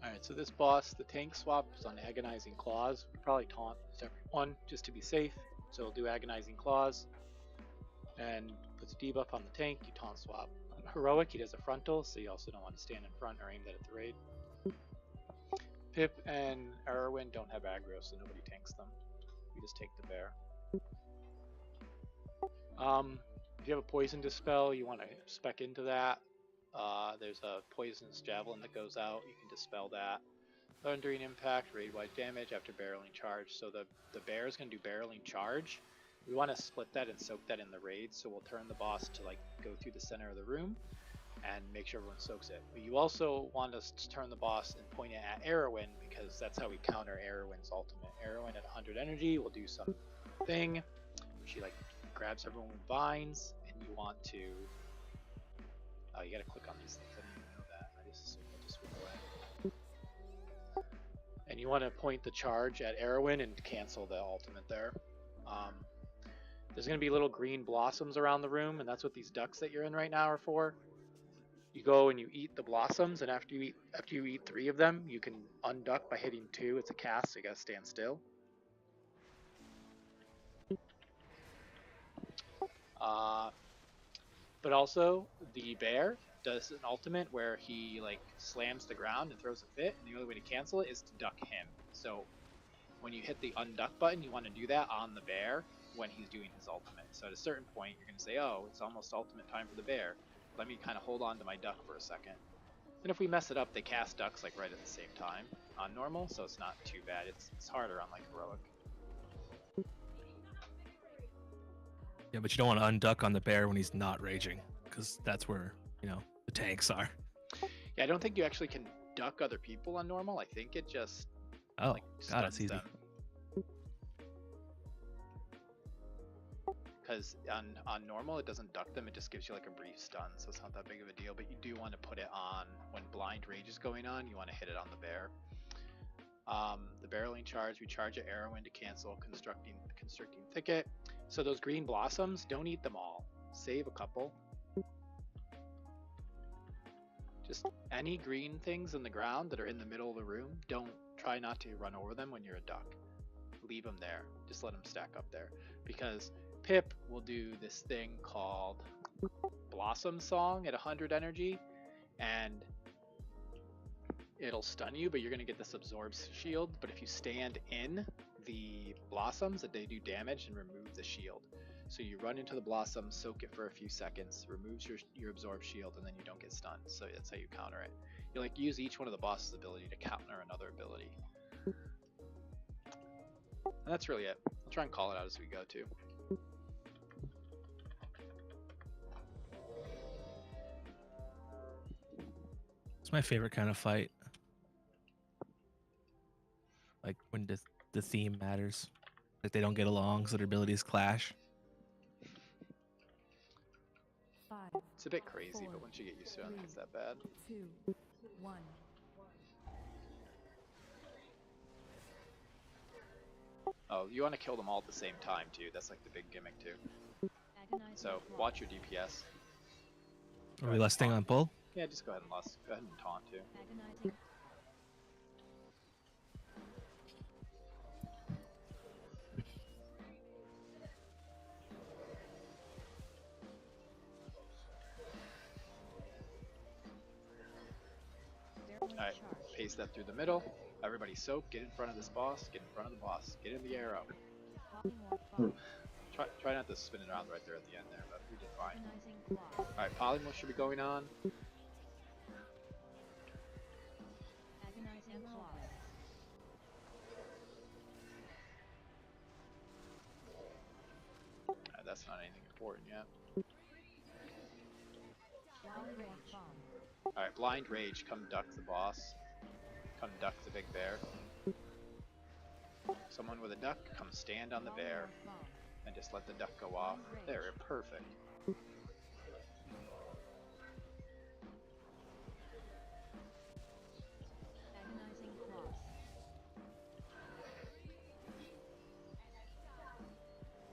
Alright, so this boss, the tank swap is on Agonizing Claws. We probably taunt everyone just to be safe. So we'll do Agonizing Claws and puts a debuff on the tank, you taunt swap. On Heroic, he does a frontal, so you also don't want to stand in front or aim that at the raid. Pip and Erwin don't have aggro, so nobody tanks them. You just take the bear. If you have a poison dispel, you want to spec into that. There's a poisonous javelin that goes out. You can dispel that. Thundering impact, raid-wide damage after barreling charge. So the bear is going to do barreling charge. We want to split that and soak that in the raid. So we'll turn the boss to like go through the center of the room and make sure everyone soaks it. But you also want us to turn the boss and point it at Erwin because that's how we counter Erwin's ultimate. Erwin at 100 energy will do some thing. She like grabs everyone with vines, and you want to. Oh, you gotta click on these things. I didn't even know that. I just assumed they just went away. And you want to point the charge at Erwin and cancel the ultimate there. There's gonna be little green blossoms around the room, and that's what these ducks that you're in right now are for. you go and you eat the blossoms, and after you eat 3 of them, you can unduck by hitting 2. It's a cast, so you gotta stand still. But also the bear does an ultimate where he like slams the ground and throws a fit, and the only way to cancel it is to duck him. So when you hit the unduck button, you want to do that on the bear when he's doing his ultimate. So at a certain point, you're going to say, oh, it's almost ultimate time for the bear. Let me kind of hold on to my duck for a second. And if we mess it up, they cast ducks like right at the same time on normal, so it's not too bad. It's harder on like heroic. Yeah, but you don't want to unduck on the bear when he's not raging, because that's where, you know, the tanks are. Yeah, I don't think you actually can duck other people on normal. I think it just Oh, like God, it's stuns easy. them. Because on normal, it doesn't duck them, it just gives you like a brief stun, so it's not that big of a deal. But you do want to put it on when blind rage is going on, you want to hit it on the bear. The barreling charge, we charge an arrow in to cancel constricting thicket. So those green blossoms, don't eat them all. Save a couple. Just any green things in the ground that are in the middle of the room, try not to run over them when you're a duck. Leave them there. Just let them stack up there. Because Pip will do this thing called Blossom Song at 100 energy, and it'll stun you, but you're going to get this absorbs shield. But if you stand in the blossoms, they do damage and remove the shield. So you run into the blossom, soak it for a few seconds, removes your absorb shield, and then you don't get stunned. So that's how you counter it. You like use each one of the boss's ability to counter another ability. And that's really it. I'll try and call it out as we go too. It's my favorite kind of fight. Like when the theme matters. Like they don't get along, so their abilities clash. 5, It's a bit crazy, 4, but once you get used to it, I don't think it's that bad. 2, 1. Oh, you want to kill them all at the same time too. That's like the big gimmick too. Agonizing So claw. watch your DPS. Are we lusting on pull? Yeah, just go ahead and lust. Go ahead and taunt too. Agonizing. Alright, paste that through the middle. Everybody soak, get in front of this boss, get in front of the boss, get in the arrow. Try not to spin it around right there at the end there, but we did fine. Alright, polymorph should be going on. Agonizing claw. That's not anything important yet. Polymorph bomb. Alright, blind rage, come duck the boss. Come duck the big bear. Someone with a duck, come stand on the bear. Polymorph bomb. And just let the duck go off. There, perfect. Agonizing claw.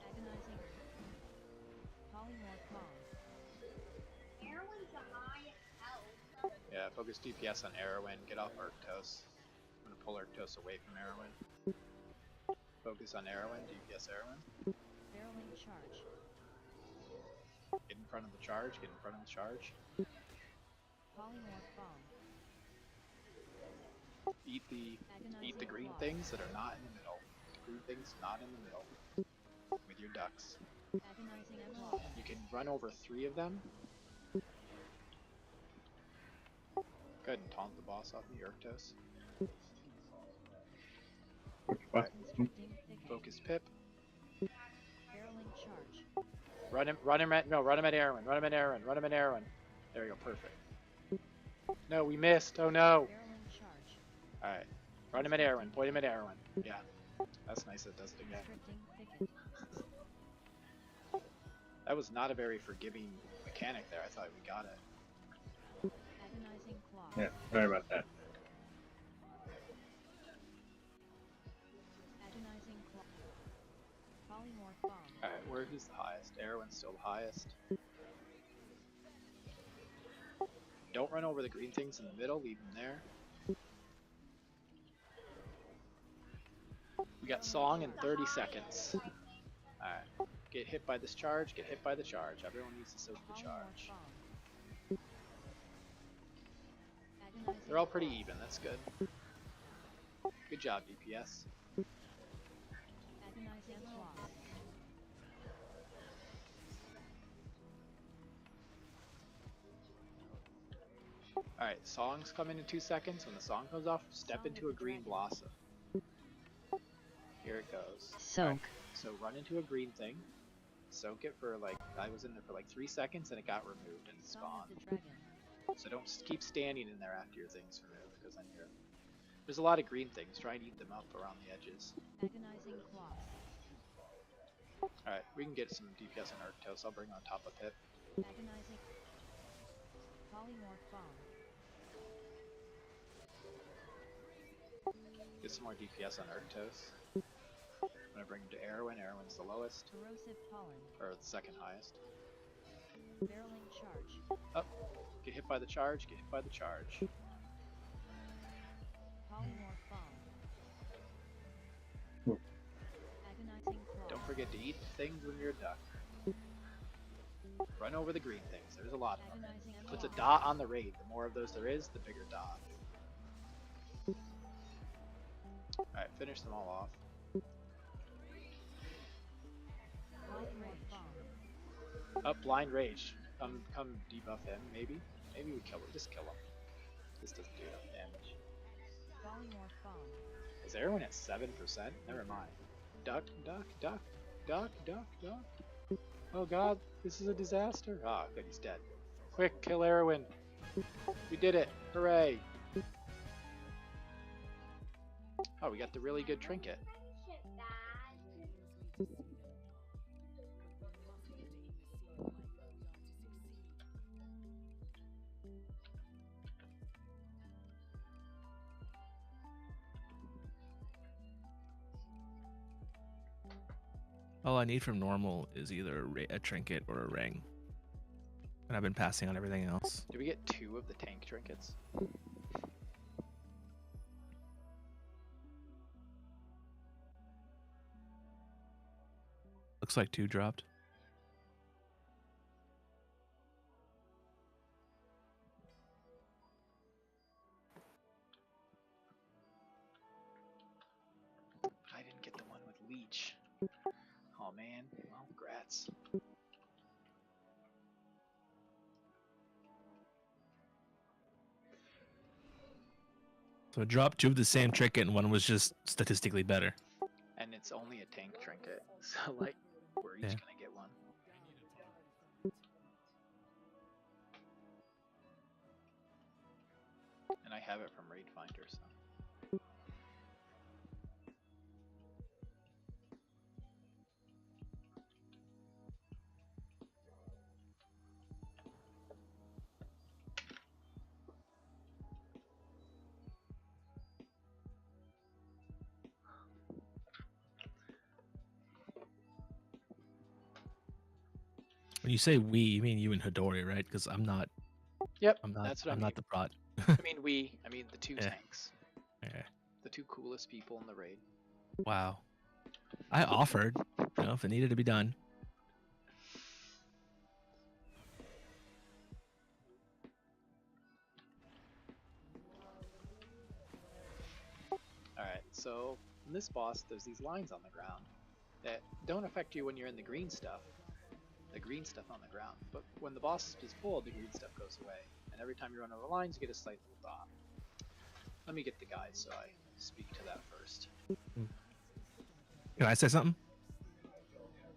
Agonizing. Polymorph bomb. Heroin's a high health. Yeah, focus DPS on Arrowin, get off Arctos. I'm gonna pull Arctos away from Arrowin. Focus on Arrowin, DPS Arrowin. Barreling charge. Get in front of the charge, get in front of the charge. Polymorph bomb. Eat the green things that are not in the middle. Green things not in the middle. With your ducks. Agonizing claw. You can run over 3 of them. Go ahead and taunt the boss off the Arctos. Constricting thicket. Focus Pip. Barreling charge. Run him at Arrowin, run him at Arrowin. There you go, perfect. No, we missed, oh no! Barreling charge. Alright, run him at Arrowin, point him at Arrowin. Yeah, that's nice that it does it again. Constricting thicket. That was not a very forgiving mechanic there, I thought we got it. Agonizing claw. Yeah, sorry about that. Agonizing claw. Polymorph bomb. Alright, who's the highest? Arrowin's still the highest. Don't run over the green things in the middle. Leave them there. We got song in 30 seconds. Alright. Get hit by this charge. Get hit by the charge. Everyone needs to soak the charge. They're all pretty even. That's good. Good job, DPS. Alright, songs come in 2 seconds. When the song comes off, step into a green blossom. Here it goes. Soak. Alright, so run into a green thing. Soak it for like, I was in there for like 3 seconds and it got removed and spawned. So don't keep standing in there after your thing's removed, because then there's a lot of green things. Try and eat them up around the edges. Agonizing claw. Alright, we can get some DPS on Arctos. I'll bring on top of Pip. Agonizing. Polymorph bomb. Get some more DPS on Arctos. I'm gonna bring him to Erwin. Erwin's the lowest. Corrosive pollen. Or the second highest. Barreling charge. Up. Get hit by the charge. Get hit by the charge. Polymorph bomb. Agonizing claw. Don't forget to eat things when you're a duck. Run over the green things. There's a lot of them. Agonizing Puts a claw. dot on the raid. The more of those there is, the bigger dot. Alright, finish them all off. Polymorph bomb. Up, blind rage. Come debuff him. Maybe we kill him. Just kill him. This doesn't do enough damage. Polymorph bomb. Is everyone at 7%? Never mind. Duck, duck, duck, duck, duck, duck. Oh god, this is a disaster. Ah, good, he's dead. Quick, kill Erwin. We did it. Hooray. Oh, we got the really good trinket. All I need from normal is either a trinket or a ring. And I've been passing on everything else. Did we get 2 of the tank trinkets? Looks like 2 dropped. I didn't get the one with leech. Oh man, well, grats. So I dropped 2 of the same trinket and one was just statistically better. And it's only a tank trinket, so like, we're each Yeah. gonna get one. And I have it from Raid Finder, so. When you say we, you mean you and Hidori, right? Because I'm not. Yep, I'm not. that's what I I'm mean. not the prot. I mean the 2 Yeah. tanks. Okay. The 2 coolest people in the raid. Wow. I offered, if it needed to be done. Alright, so in this boss, there's these lines on the ground that don't affect you when you're in the green stuff. The green stuff on the ground. But when the boss is full, the green stuff goes away. And every time you run over the lines, you get a slight little dot. Let me get the guide so I speak to that first. Can I say something?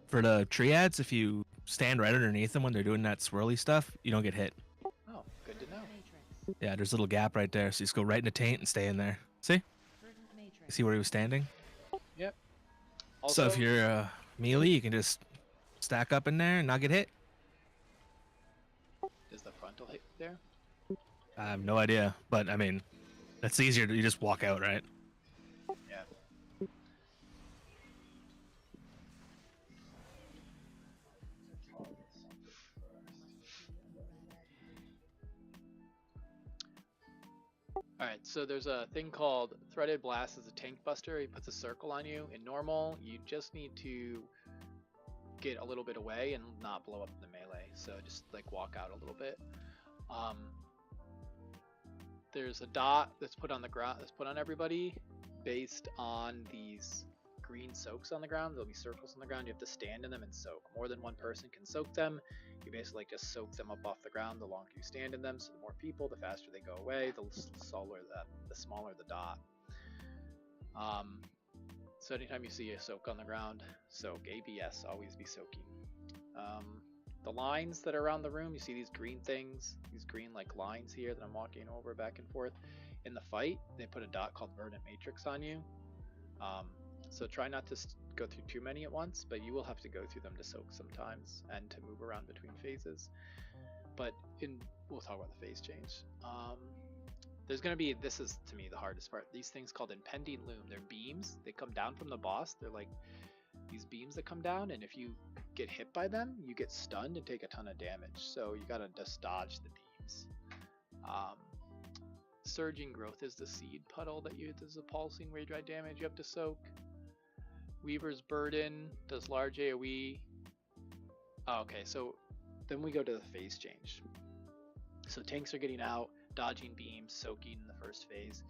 For the triads, if you stand right underneath them when they're doing that swirly stuff, you don't get hit. Oh, good to know. Matrix. Yeah, there's a little gap right there, so you just go right in the taint and stay in there. See? Verdant You matrix. see where he was standing? Yep. So if you're melee, you can just stack up in there and not get hit. Does the frontal hit there? I have no idea, but I mean, that's easier to you just walk out, right? Yeah. Alright, so there's a thing called Threaded Blast as a tank buster. He puts a circle on you. In normal, you just need to get a little bit away and not blow up the melee. So just like walk out a little bit. There's a dot that's put on the ground, that's put on everybody based on these green soaks on the ground. There'll be circles on the ground. You have to stand in them and soak. More than one person can soak them. You basically just soak them up off the ground the longer you stand in them. So the more people, the faster they go away, the smaller the dot. So anytime you see a soak on the ground, soak. ABS, always be soaking. The lines that are around the room, you see these green things, these green like lines here that I'm walking over back and forth. In the fight, they put a dot called Verdant Matrix on you. So try not to go through too many at once, but you will have to go through them to soak sometimes and to move around between phases. But we'll talk about the phase change. There's going to be, this is to me the hardest part, these things called impending loom. They're beams. They come down from the boss. They're like these beams that come down, and if you get hit by them, you get stunned and take a ton of damage. So you got to just dodge the beams. Surging Growth is the seed puddle that there's a pulsing rage ride damage you have to soak. Weaver's Burden does large AoE. Oh, okay, so then we go to the phase change. So tanks are getting out, dodging beams, soaking in the first phase.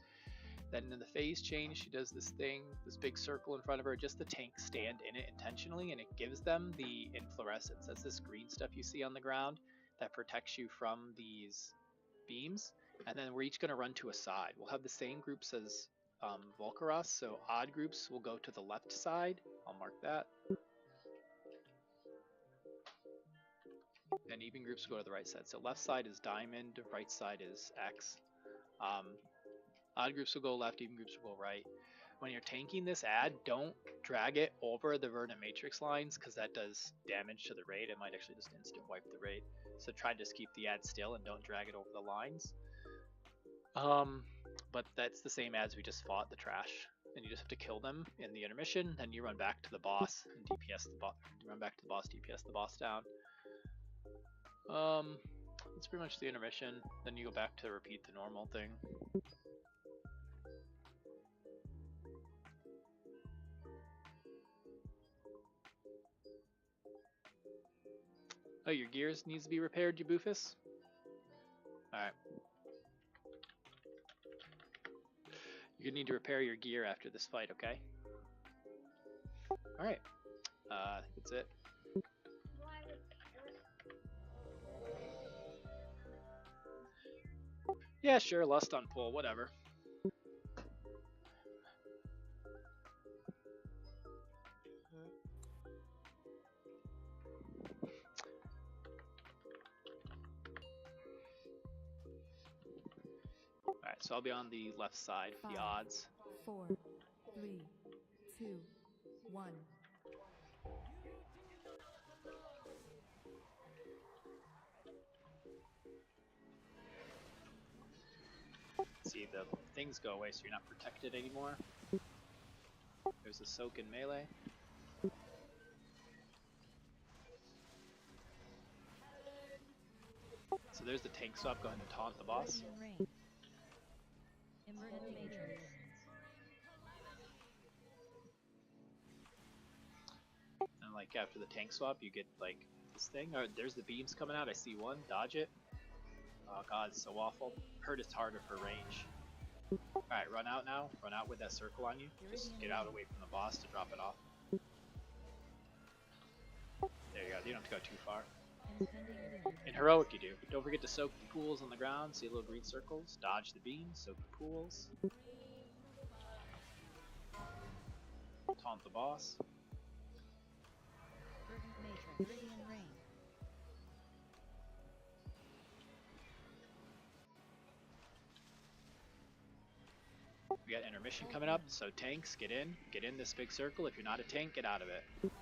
Then in the phase change, she does this thing, this big circle in front of her, just the tanks stand in it intentionally, and it gives them the inflorescence. That's this green stuff you see on the ground that protects you from these beams. And then we're each going to run to a side. We'll have the same groups as Volcaros, so odd groups will go to the left side. I'll mark that. And even groups will go to the right side. So left side is diamond, right side is X. Odd groups will go left, even groups will go right. When you're tanking this ad, don't drag it over the Verdant Matrix lines, because that does damage to the raid. It might actually just instant wipe the raid. So try to just keep the ad still and don't drag it over the lines. But that's the same ads we just fought, the trash. And you just have to kill them in the intermission, then you run back to the boss and DPS the boss. Run back to the boss, DPS the boss down. That's pretty much the intermission. Then you go back to repeat the normal thing. Oh, your gears needs to be repaired, Jaboofus? Alright. You're gonna need to repair your gear after this fight, okay? Alright. That's it. Yeah, sure, lust on pull, whatever. Alright, so I'll be on the left side for the odds. 4, 3, 2, 1. See, the things go away so you're not protected anymore. There's a soak in melee. So there's the tank swap going to taunt the boss. Inverted matrix. And like after the tank swap, you get like this thing. Or there's the beams coming out. I see one. Dodge it. Oh god, it's so awful. Hurt is harder for range. Alright, run out now. Run out with that circle on you. Just get out away from the boss to drop it off. There you go. You don't have to go too far. In heroic you do. Don't forget to soak the pools on the ground. See little green circles? Dodge the beams, soak the pools. Taunt the boss. Verdant matrix. Meridian rain. We got intermission coming up, so tanks, get in this big circle. If you're not a tank, get out of it.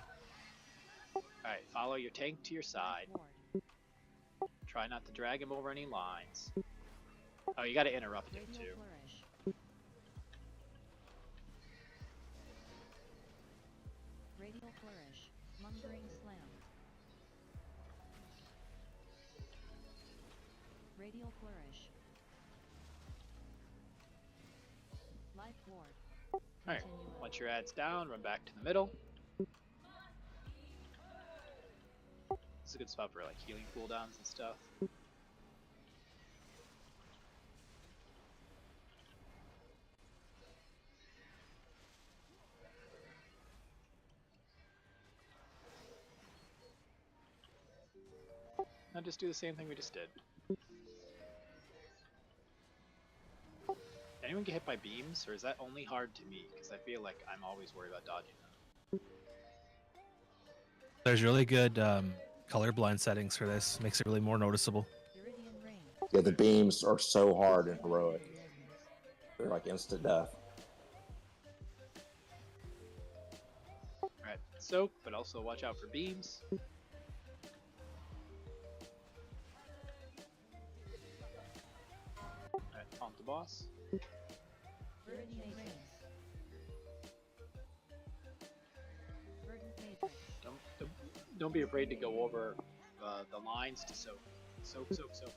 Alright, follow your tank to your side. Try not to drag him over any lines. Oh, you gotta interrupt him too. Radial flourish. Mongering slam. Radial flourish. ward. Alright, Continue. once your ad's down, run back to the middle. This is a good spot for like healing cooldowns and stuff. Now just do the same thing we just did. Anyone get hit by beams, or is that only hard to me? Because I feel like I'm always worried about dodging them. There's really good colorblind settings for this. Makes it really more noticeable. Iridian rain. Yeah, the beams are so hard in heroic. They're like instant death. Alright, soak, but also watch out for beams. Alright, taunt the boss. Verdant matrix. Verdant matrix. Don't be afraid to go over the lines to soak. Soak, soak, soak.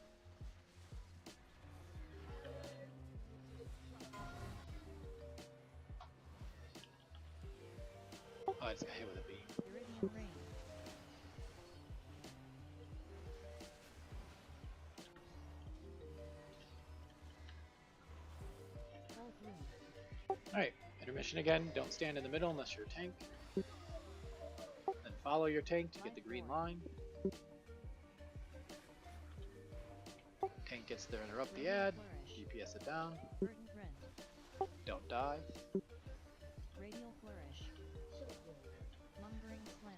Oh, I just got hit with a beam. Iridian rain. Cold room. Alright, intermission again. Don't stand in the middle unless you're a tank. Then follow your tank to get the green line. Tank gets there, interrupt the ad. DPS it down. Verdant rent. Don't die. Radial flourish. Mongering slam.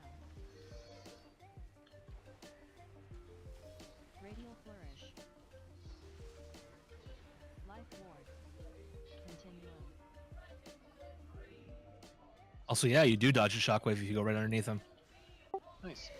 Radial flourish. Life ward. Continuum. Also, yeah, you do dodge a shockwave if you go right underneath them. Nice.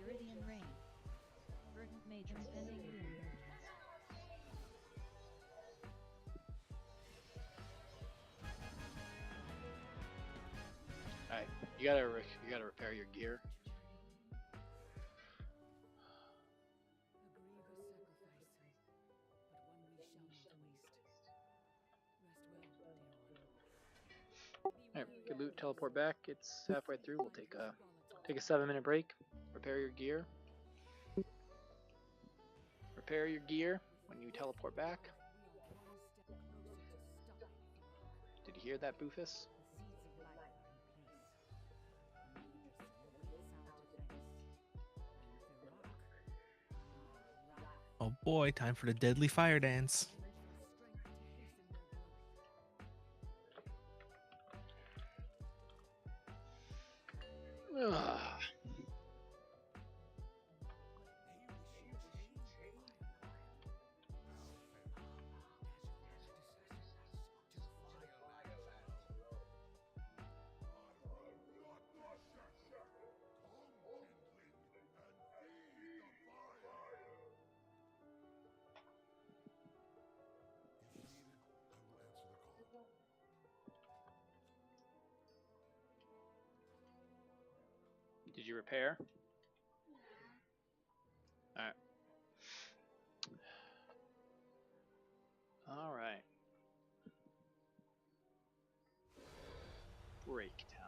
Iridian rain. Verdant matrix. Impending doom. Alright, you gotta repair your gear. Alright, good loot, teleport back. It's halfway through. We'll take a 7-minute break. Repair your gear. Repair your gear when you teleport back. Did you hear that, Boofus? Oh boy, time for the deadly fire dance. Ugh. Did you repair? Alright. Alright. Break time.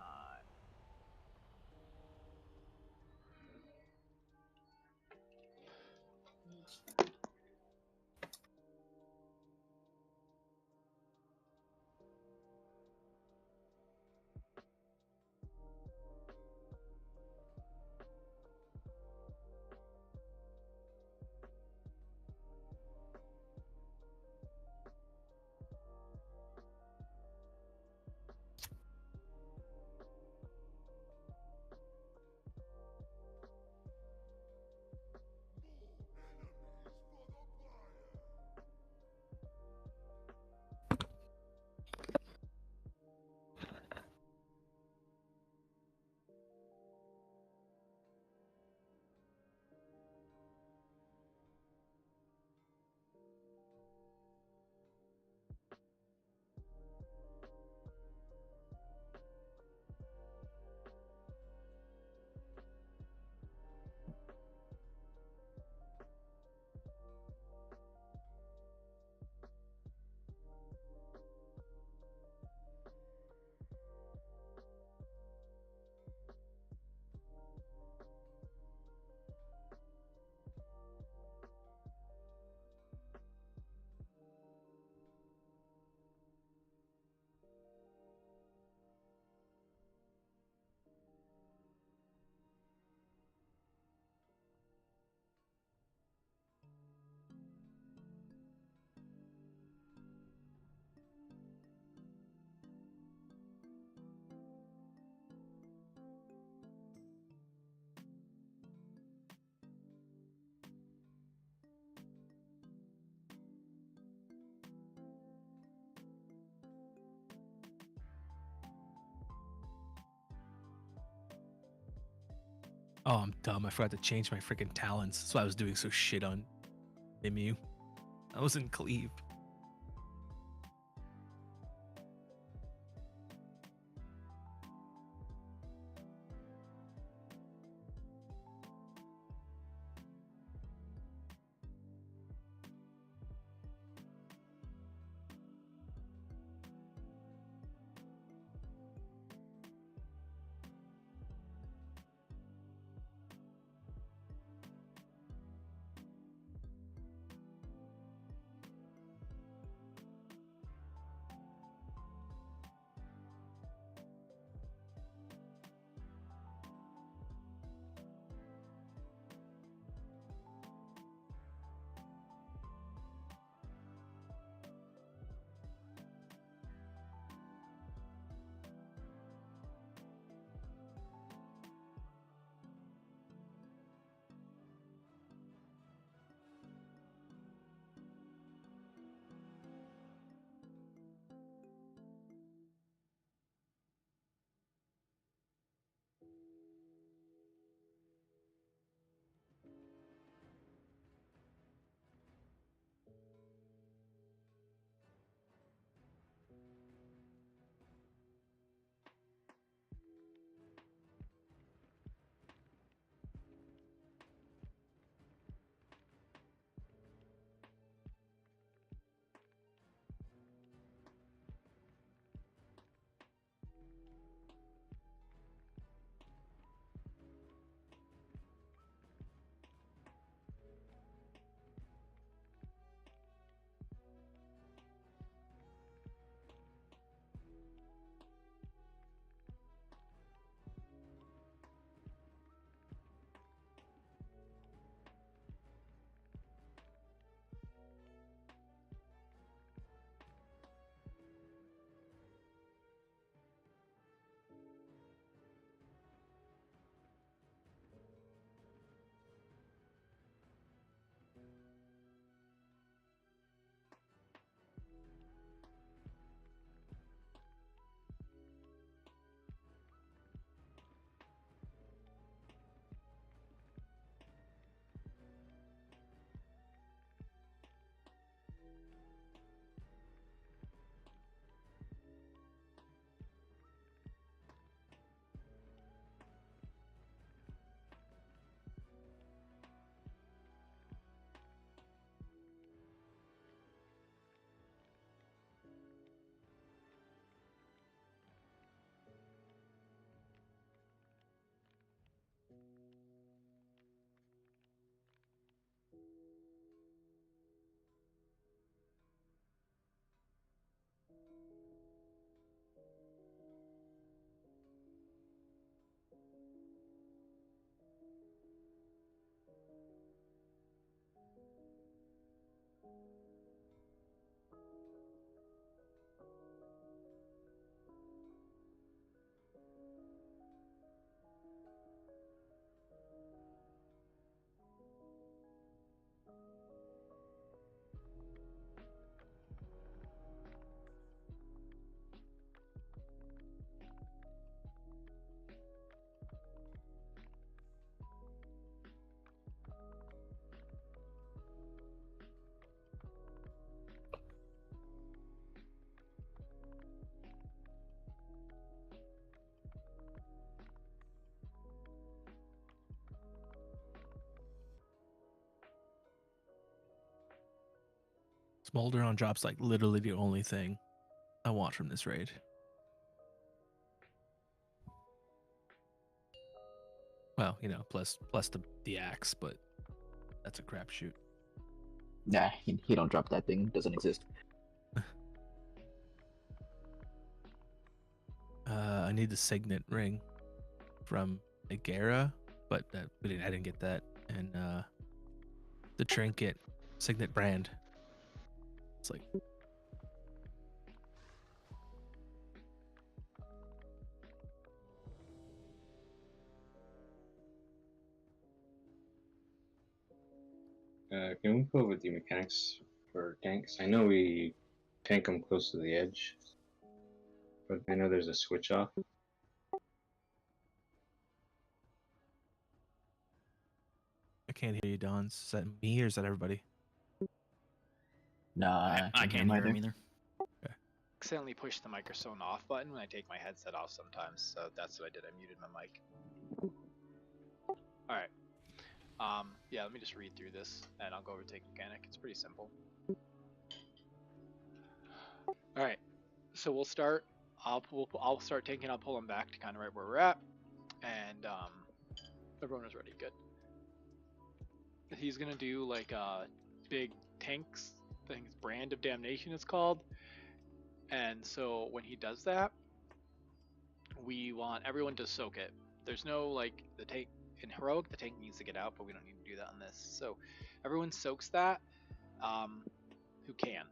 Oh, I'm dumb. I forgot to change my freaking talents. That's why I was doing so shit on Imu. I was in Cleave. Smolder on drop's like literally the only thing I want from this raid. Well, you know, plus the axe, but that's a crapshoot. Nah, he don't drop that thing. Doesn't exist. I need the signet ring from Agera, but I didn't get that. And the trinket, signet brand. It's like Can we go over the mechanics for tanks? I know we tank them close to the edge, but I know there's a switch off. can't hear you, Don. Is that me or is that everybody? No, I can't hear him either. Accidentally push the microphone off button when I take my headset off sometimes, so that's what I did. I muted my mic. All right. Yeah, let me just read through this, and I'll go over tank mechanic. It's pretty simple. All right. So we'll start. I'll start tanking. I'll pull him back to kind of right where we're at, and everyone is ready. Good. He's gonna do like a big tanks thing. Brand of Damnation it's called. And so when he does that, we want everyone to soak it. There's no like the tank in heroic, the tank needs to get out, but we don't need to do that on this. So everyone soaks that, who can.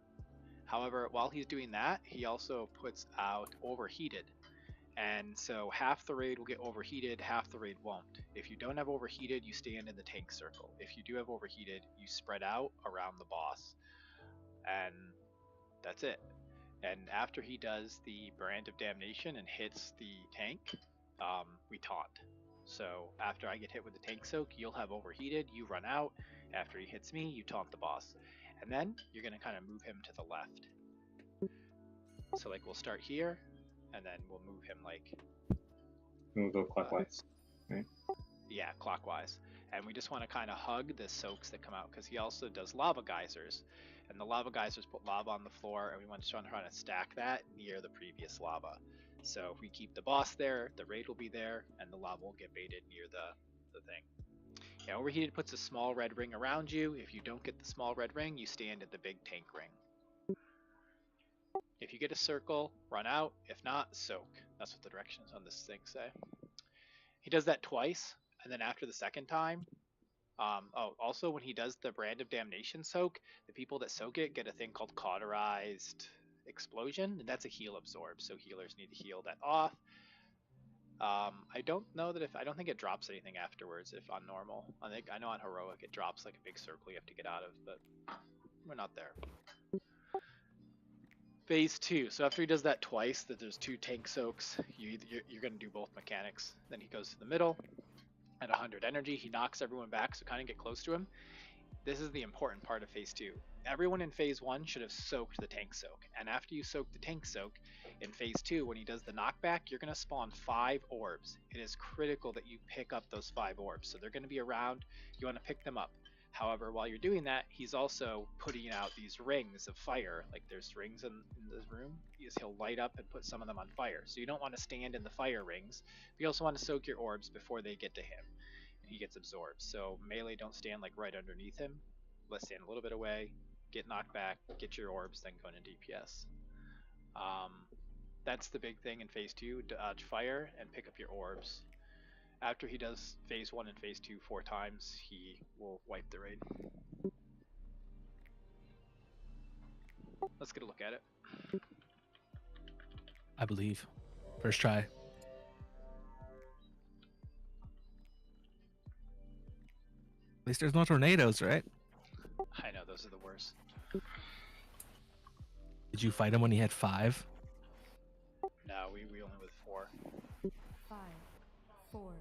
However, while he's doing that, he also puts out overheated. And so half the raid will get overheated, half the raid won't. If you don't have overheated, you stand in the tank circle. If you do have overheated, you spread out around the boss. And that's it. And after he does the Brand of Damnation and hits the tank, we taunt. So after I get hit with the tank soak, you'll have overheated, you run out. After he hits me, you taunt the boss. And then you're going to kind of move him to the left. So like we'll start here, and then we'll move him like... We'll go clockwise, right? Yeah, clockwise. And we just want to kind of hug the soaks that come out, because he also does lava geysers. And the lava geysers put lava on the floor, and we want to try to stack that near the previous lava. So if we keep the boss there, the raid will be there, and the lava will get baited near the thing. Yeah, overheated puts a small red ring around you. If you don't get the small red ring, you stand at the big tank ring. If you get a circle, run out. If not, soak. That's what the directions on this thing say. He does that twice, and then after the second time, also when he does the Brand of Damnation soak, the people that soak it get a thing called Cauterized Explosion, and that's a heal absorb, so healers need to heal that off. I don't know that I don't think it drops anything afterwards if on normal. I know on heroic it drops like a big circle you have to get out of, but we're not there. Phase 2. So after he does that twice, that there's 2 tank soaks, you're going to do both mechanics. Then he goes to the middle. At 100 energy, he knocks everyone back, so kind of get close to him. This is the important part of phase 2. Everyone in phase 1 should have soaked the tank soak. And after you soak the tank soak, in phase 2, when he does the knockback, you're going to spawn 5 orbs. It is critical that you pick up those 5 orbs. So they're going to be around. You want to pick them up. However, while you're doing that, he's also putting out these rings of fire. Like there's rings in this room. He'll light up and put some of them on fire. So you don't want to stand in the fire rings. But you also want to soak your orbs before they get to him. And he gets absorbed. So melee, don't stand like right underneath him. Let's stand a little bit away. Get knocked back. Get your orbs. Then go into DPS. That's the big thing in phase 2. Dodge fire and pick up your orbs. After he does phase 1 and phase 2 4 times, he will wipe the raid. Let's get a look at it. I believe. First try. At least there's no tornadoes, right? I know, those are the worst. Did you fight him when he had 5? No, we only with 4. 5, 4,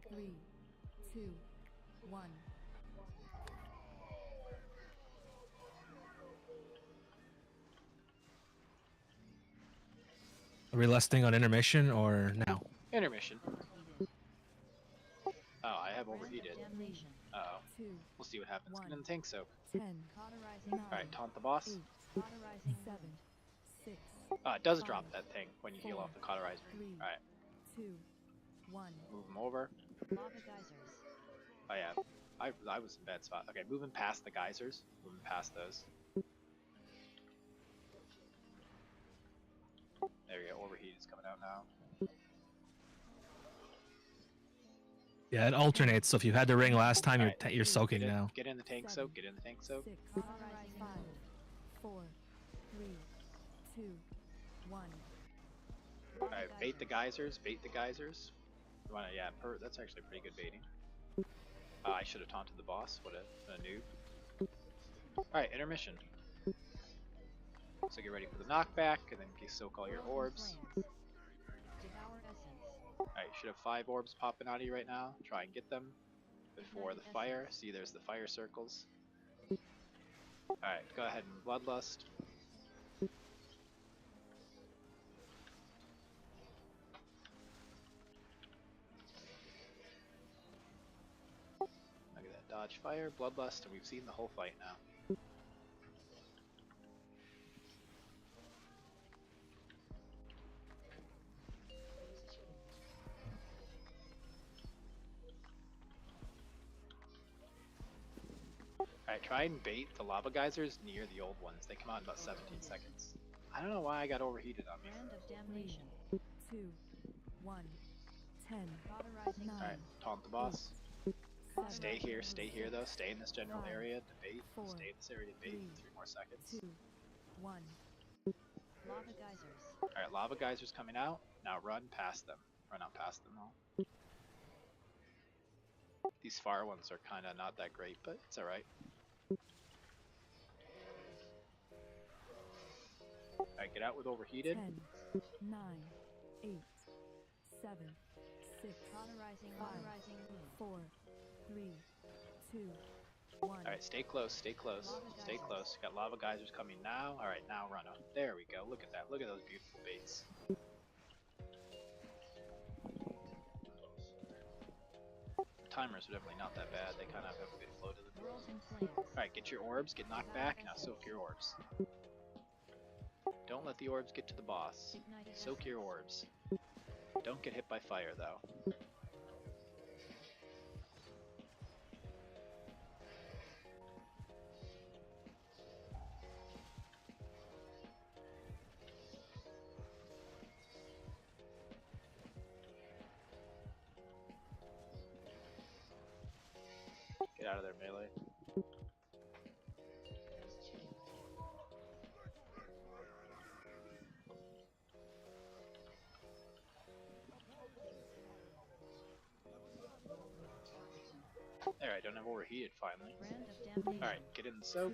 3, 2, 1. Are we resting on intermission or now? Intermission. Oh, I have overheated. Uh-oh. We'll see what happens. Get in the tank soak. 10, Alright, taunt the boss. 8, 7, 6. It does drop that thing when you heal off the cauterizer. 3, Alright. 2, 1. Move him over. Lava geysers. Oh yeah, I was in a bad spot. Okay, moving past the geysers. Moving past those. There we go, overheat is coming out now. Yeah, it alternates. So if you had the ring last time, Alright, you're soaking now. Get in the tank soak, get in the tank soak. 6, 5, 4, 3, 2, 1. Alright, bait the geysers, bait the geysers. You wanna, yeah, that's actually pretty good baiting. I should have taunted the boss, what a noob. Alright, intermission. So get ready for the knockback, and then you soak all your orbs. Devour essence. Alright, you should have 5 orbs popping out of you right now. Try and get them. before the fire. See, there's the fire circles. Alright, go ahead and Bloodlust. Look at that, dodge fire, Bloodlust, and we've seen the whole fight now. Alright, try and bait the lava geysers near the old ones. They come out in about 17 seconds. I don't know why I got overheated on me. Brand of damnation. 2, 1, 10, Cauterizing 9, Alright, taunt the boss. Stay Cauterizing here though. Stay in this general area to bait. Four, Stay in this area to bait. 3 more 2, seconds. 1. Lava geysers. Alright, lava geysers coming out. Now run past them. Run out past them all. These far ones are kind of not that great, but it's alright. Alright, get out with overheated. 10, 9, 8, 7, 6, Cauterizing wound. 4, 3, 2, 1. Alright, stay close, stay close, stay close. Got lava geysers coming now. Alright, now run up. There we go. Look at that. Look at those beautiful baits. Timers are definitely not that bad. They kind of have a good flow to them. World in flames. Alright, get your orbs, get knocked back, now soak your orbs. Don't let the orbs get to the boss. Ignited Soak your essence. orbs. Don't get hit by fire though. Get out of there, melee. There, I don't have overheated finally. Brand of damnation. Alright, get in the soak,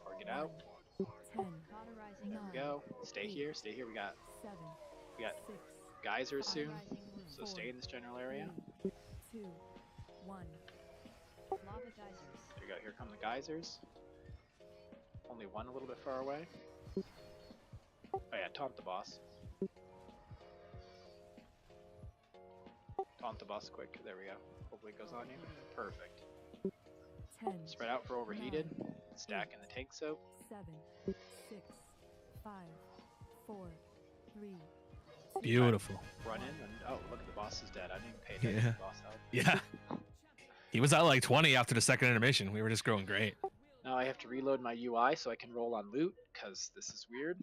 or get out. 10, Cauterizing There we go. Stay here, stay here. We got 7, we got 6, geysers soon, Cauterizing wound. so stay in this general area. 2, 1. Lava geysers. There you go, here come the geysers. Only one a little bit far away. Oh yeah, taunt the boss. Taunt the boss quick, there we go. Hopefully it goes on you. Perfect. 10, Spread out for overheated. Stack in the tank soap. 7, 6, 5, 4, 3, 2. Beautiful. Run in and oh look at the boss is dead. I didn't even pay attention to Yeah. the boss health. Yeah. He was at like 20 after the second intermission. We were just growing great. Now I have to reload my UI so I can roll on loot, because this is weird.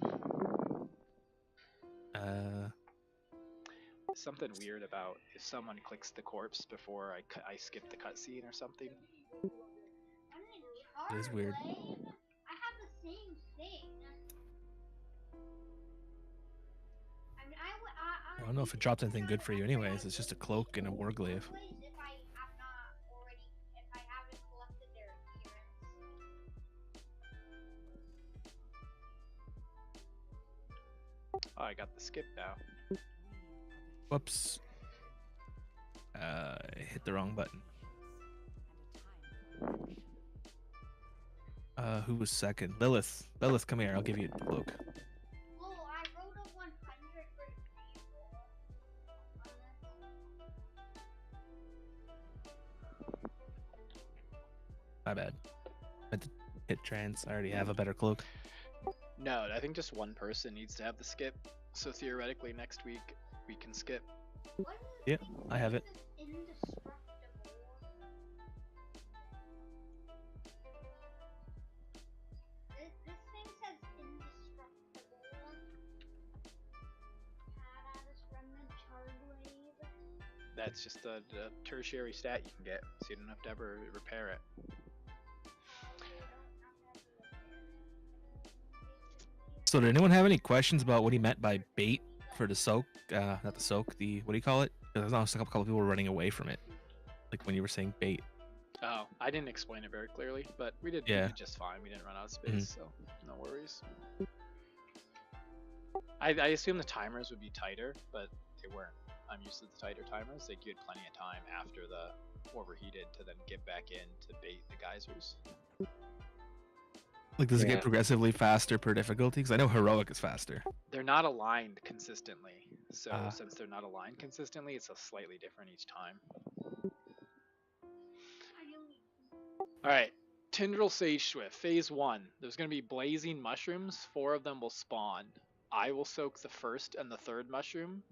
Something weird about if someone clicks the corpse before I skip the cutscene or something. It is weird. I have the same thing. I mean, I don't know if it dropped anything good for you anyways. It's just a cloak and a warglaive. If I have not already, if I haven't collected their appearance. Oh, I got the skip now. Whoops. I hit the wrong button. Who was second? Lilith. Lilith, come here. I'll give you a cloak. Oh, I wrote a 100 for example. My bad. I had to hit trans. I already have a better cloak. No, I think just one person needs to have the skip. So theoretically, next week we can skip. What is Yep, I have it. indestructible? This thing says indestructible. Badass remnant charred wave. That's just a tertiary stat you can get, so you don't have to ever repair it. So did anyone have any questions about what he meant by bait for the soak? Not the soak, the, what do you call it? Because I noticed a couple people were running away from it. Like when you were saying bait. Oh, I didn't explain it very clearly, but we did Yeah. just fine. We didn't run out of space, so no worries. I assume the timers would be tighter, but they weren't. I'm used to the tighter timers. They give plenty of time after the overheated to then get back in to bait the geysers. Like, does it Yeah. get progressively faster per difficulty? Because I know heroic is faster. They're not aligned consistently, so Ah. since they're not aligned consistently, it's a slightly different each time. All right, Tindril Sage Swift, Phase 1. There's going to be blazing mushrooms. 4 of them will spawn. I will soak the first and the third mushroom.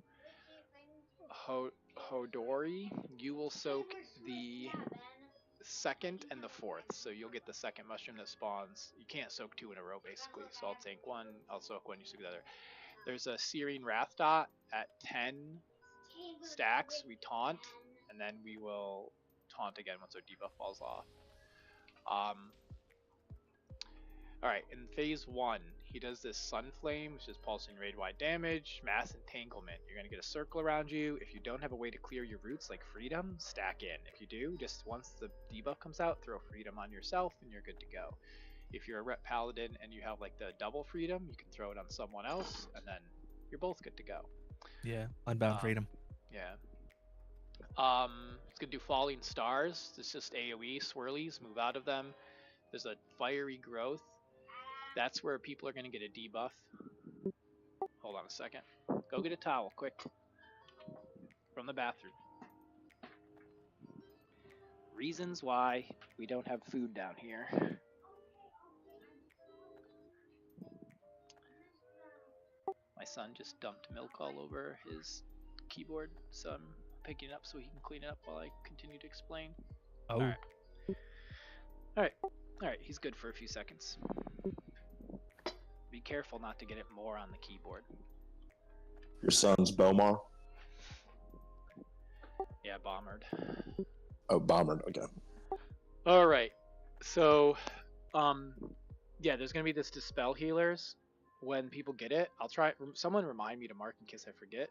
Hodori, you will soak the second and the fourth. So you'll get the second mushroom that spawns. You can't soak 2 in a row, basically. So I'll take one, I'll soak one, you soak the other. There's a Searing Wrath Dot at 10 stacks. We taunt, and then we will taunt again once our debuff falls off. Alright, in Phase 1, he does this Sun Flame, which is pulsing raid-wide damage, mass entanglement. You're going to get a circle around you. If you don't have a way to clear your roots like Freedom, stack in. If you do, just once the debuff comes out, throw Freedom on yourself and you're good to go. If you're a Rep Paladin and you have like the double Freedom, you can throw it on someone else and then you're both good to go. Yeah, Unbound Freedom. Yeah. It's going to do Falling Stars. It's just AoE, swirlies, move out of them. There's a Fiery Growth. That's where people are going to get a debuff. Hold on a second. Go get a towel, quick. From the bathroom. Reasons why we don't have food down here. My son just dumped milk all over his keyboard, so I'm picking it up so he can clean it up while I continue to explain. Oh. Alright, he's good for a few seconds. Be careful not to get it more on the keyboard. Your son's Bomar? Yeah, Bombered. Oh, Bombered, okay. Alright, so, yeah, there's gonna be this Dispel Healers. When people get it, I'll try, someone remind me to mark in case I forget.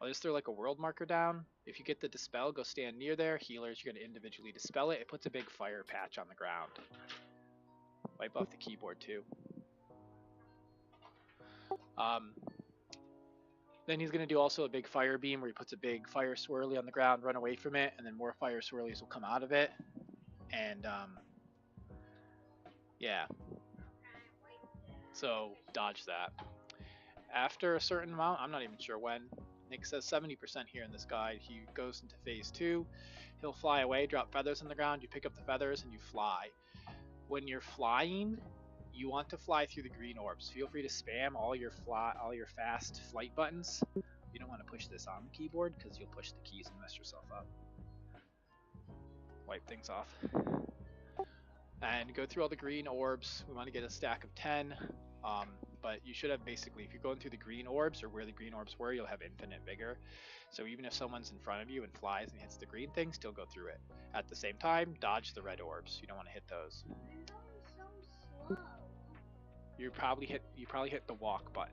I'll just throw like a world marker down. If you get the Dispel, go stand near there. Healers, you're gonna individually dispel it. It puts a big fire patch on the ground. Wipe off the keyboard too. Then he's going to do also a big fire beam where he puts a big fire swirly on the ground, run away from it, and then more fire swirlies will come out of it. And, yeah. So, dodge that. After a certain amount, I'm not even sure when, Nick says 70% here in this guide, he goes into Phase 2. He'll fly away, drop feathers on the ground, you pick up the feathers, and you fly. When you're flying, you want to fly through the green orbs. Feel free to spam all your fast flight buttons. You don't want to push this on the keyboard because you'll push the keys and mess yourself up. Wipe things off. And go through all the green orbs. We want to get a stack of 10. But you should have basically, if you're going through the green orbs or where the green orbs were, you'll have infinite vigor. So even if someone's in front of you and flies and hits the green thing, still go through it. At the same time, dodge the red orbs. You don't want to hit those. You probably hit the walk button.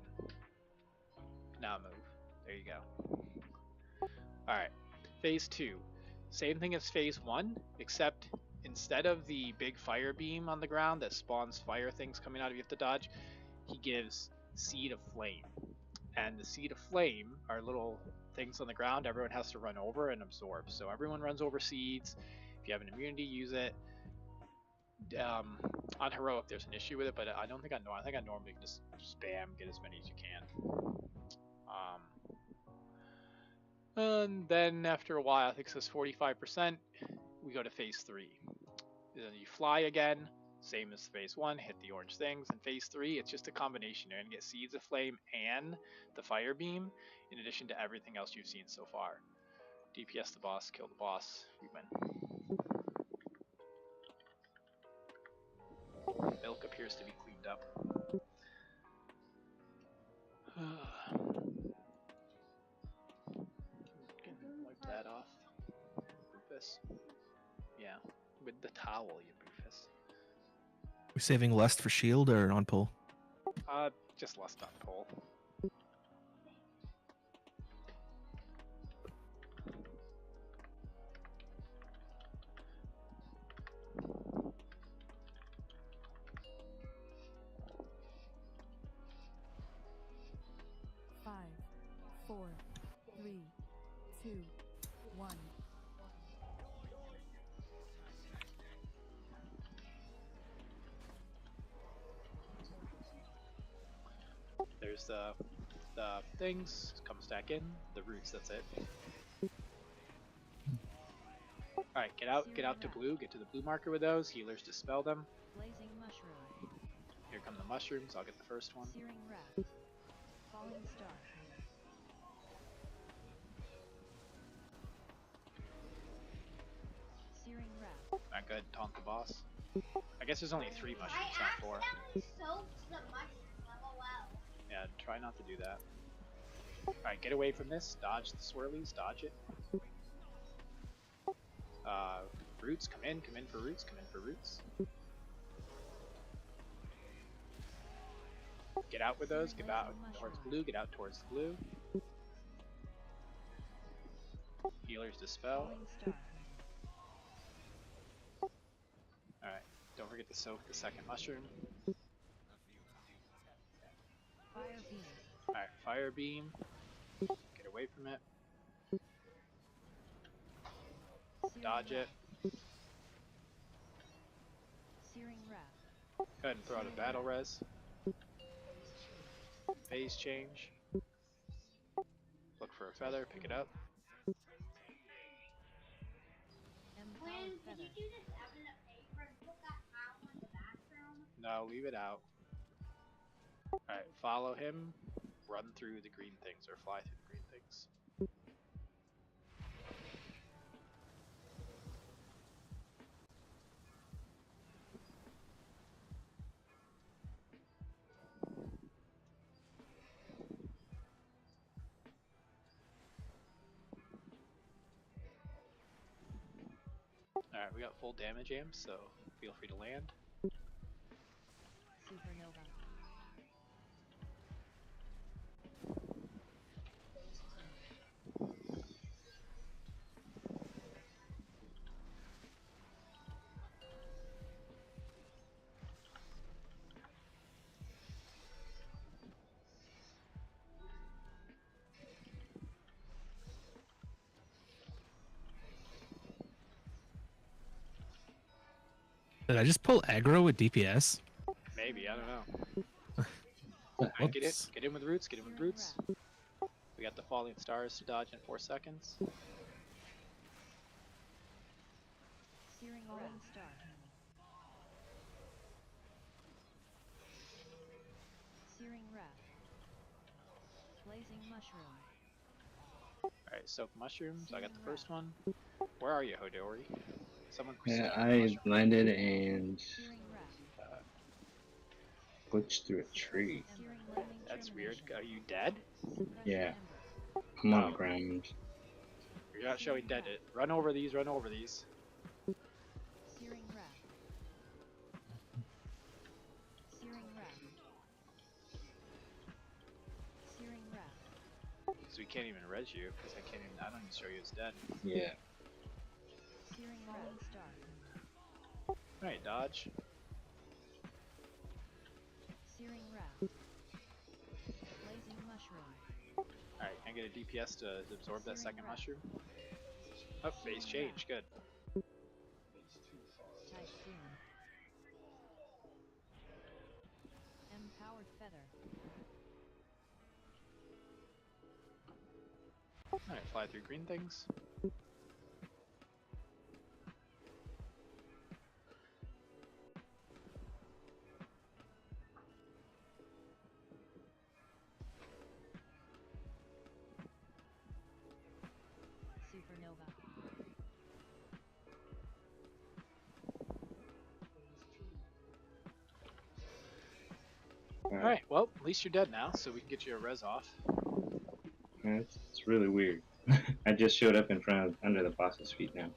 Now move. There you go. Alright. Phase 2. Same thing as Phase 1, except instead of the big fire beam on the ground that spawns fire things coming out of you have to dodge, he gives Seed of Flame. And the Seed of Flame are little things on the ground everyone has to run over and absorb. So everyone runs over seeds. If you have an immunity, use it. On heroic there's an issue with it, but I think I normally can just spam, get as many as you can. And then after a while, I think it says 45%, we go to Phase 3. Then you fly again, same as Phase 1, hit the orange things. In Phase 3, it's just a combination. You're going to get Seeds of Flame and the Fire Beam, in addition to everything else you've seen so far. DPS the boss, kill the boss, we win. Milk appears to be cleaned up. Wipe that off. Rufus. Yeah, with the towel, you Rufus. We saving Lust for shield or on pull? Just Lust on pull. 2, 1. There's the things. Come stack in. The roots, that's it. Alright, get out to blue. Get to the blue marker with those. Healers dispel them. Blazing mushroom. Here come the mushrooms. I'll get the first one. Searing wrath. Falling star. Searing wrath. Not good. Taunt the boss. I guess there's only 3 mushrooms, I not 4. accidentally soaked the mushroom. LOL. Yeah, try not to do that. Alright, get away from this. Dodge the swirlies. Dodge it. Roots, come in for roots, come in for roots. Get out with those, get out towards blue, get out towards the blue. Healers dispel. Falling star. Alright, don't forget to soak the second mushroom. Fire beam. Alright, fire beam. Get away from it. Searing Dodge it. wrath. Searing wrath. Go ahead and throw out a battle res. Phase change. Look for a feather, pick it up. Empowered Quinn, could feather. you do this Evan a favor and put that towel in the bathroom? No, leave it out. Alright, follow him. Run through the green things, or fly through the green things. Alright, we got full damage amps, so feel free to land. Supernova. Did I just pull aggro with DPS? Maybe, I don't know. Alright, get in with roots, get in with roots. We got the falling stars to dodge in 4 seconds. Searing falling star. Searing wrath. Blazing mushroom. Alright, soak mushrooms. I got the first one. Where are you, Hodori? Someone Yeah, soak I mushroom. landed and Searing wrath. glitched through a tree. Searing lightning That's weird. termination. Are you dead? Suppression Yeah. ember. I'm on the ground. You're not showing dead. Run over these, run over these. Searing wrath. Searing wrath. Searing wrath. So we can't even res you, because I don't even show you as dead. Yeah. Searing falling star. Alright, dodge. Searing wrath. Blazing mushroom. Alright, can I get a DPS to absorb that second mushroom? Oh, phase Searing change, good. Typhoon. Empowered feather. Alright, fly through green things. Supernova. Alright, well, at least you're dead now, so we can get you a res off. It's really weird. I just showed up in front of under the boss's feet now.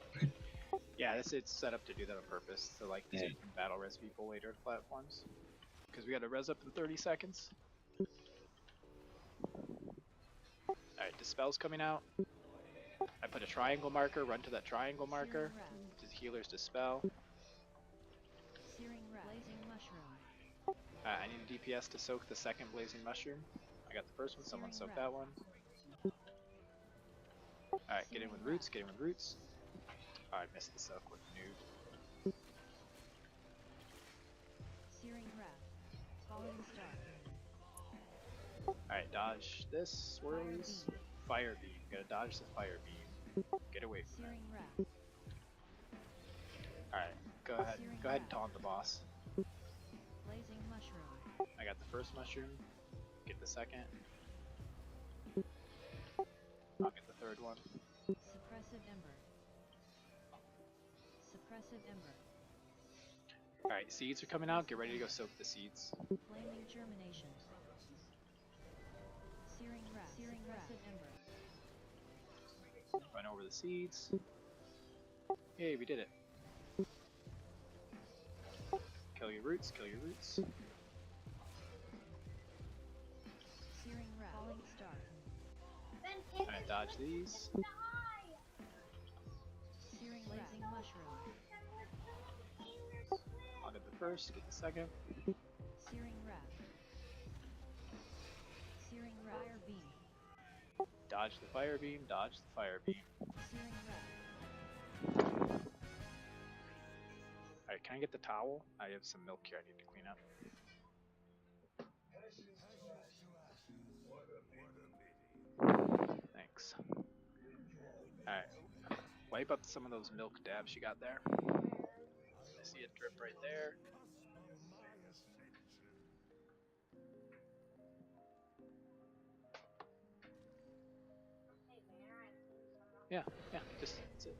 Yeah, it's set up to do that on purpose, so like so Yeah. you can battle res people later at platforms. Because we got to res up in 30 seconds. Alright, Dispel's coming out. I put a triangle marker, run to that triangle marker. Searing wrath. To healers dispel. Searing wrath. Blazing mushroom. I need a DPS to soak the second blazing mushroom. I got the first one, someone soak that one. Alright, get in with roots, get in with roots. Oh, I missed the soak with noob. Searing Wrath. Falling Star. Alright, dodge this, swirlies. Beam. Fire beam. You gotta dodge the fire beam. Get away from Searing it. Wrath. Alright, go ahead. Searing Go ahead and Wrath. taunt the boss. Blazing Mushroom. I got the first mushroom. Get the second. I'll get the third one. Suppressive Ember. Suppressive Ember. Alright, seeds are coming out. Get ready to go soak the seeds. Flaming Germination. Searing Wrath. Searing Suppressive Ember. Run over the seeds. Yay, we did it. Kill your roots, kill your roots. Searing Wrath. Falling Star. Alright, dodge these. Searing Blazing Mushroom. I'll get the first, get the second. Searing Wrath. Searing Wrath. Fire Beam. Dodge the fire beam, dodge the fire beam. Searing Wrath. Alright, can I get the towel? I have some milk here I need to clean up. Thanks. Alright. Wipe up some of those milk dabs you got there. I see a drip right there. Yeah, just that's it.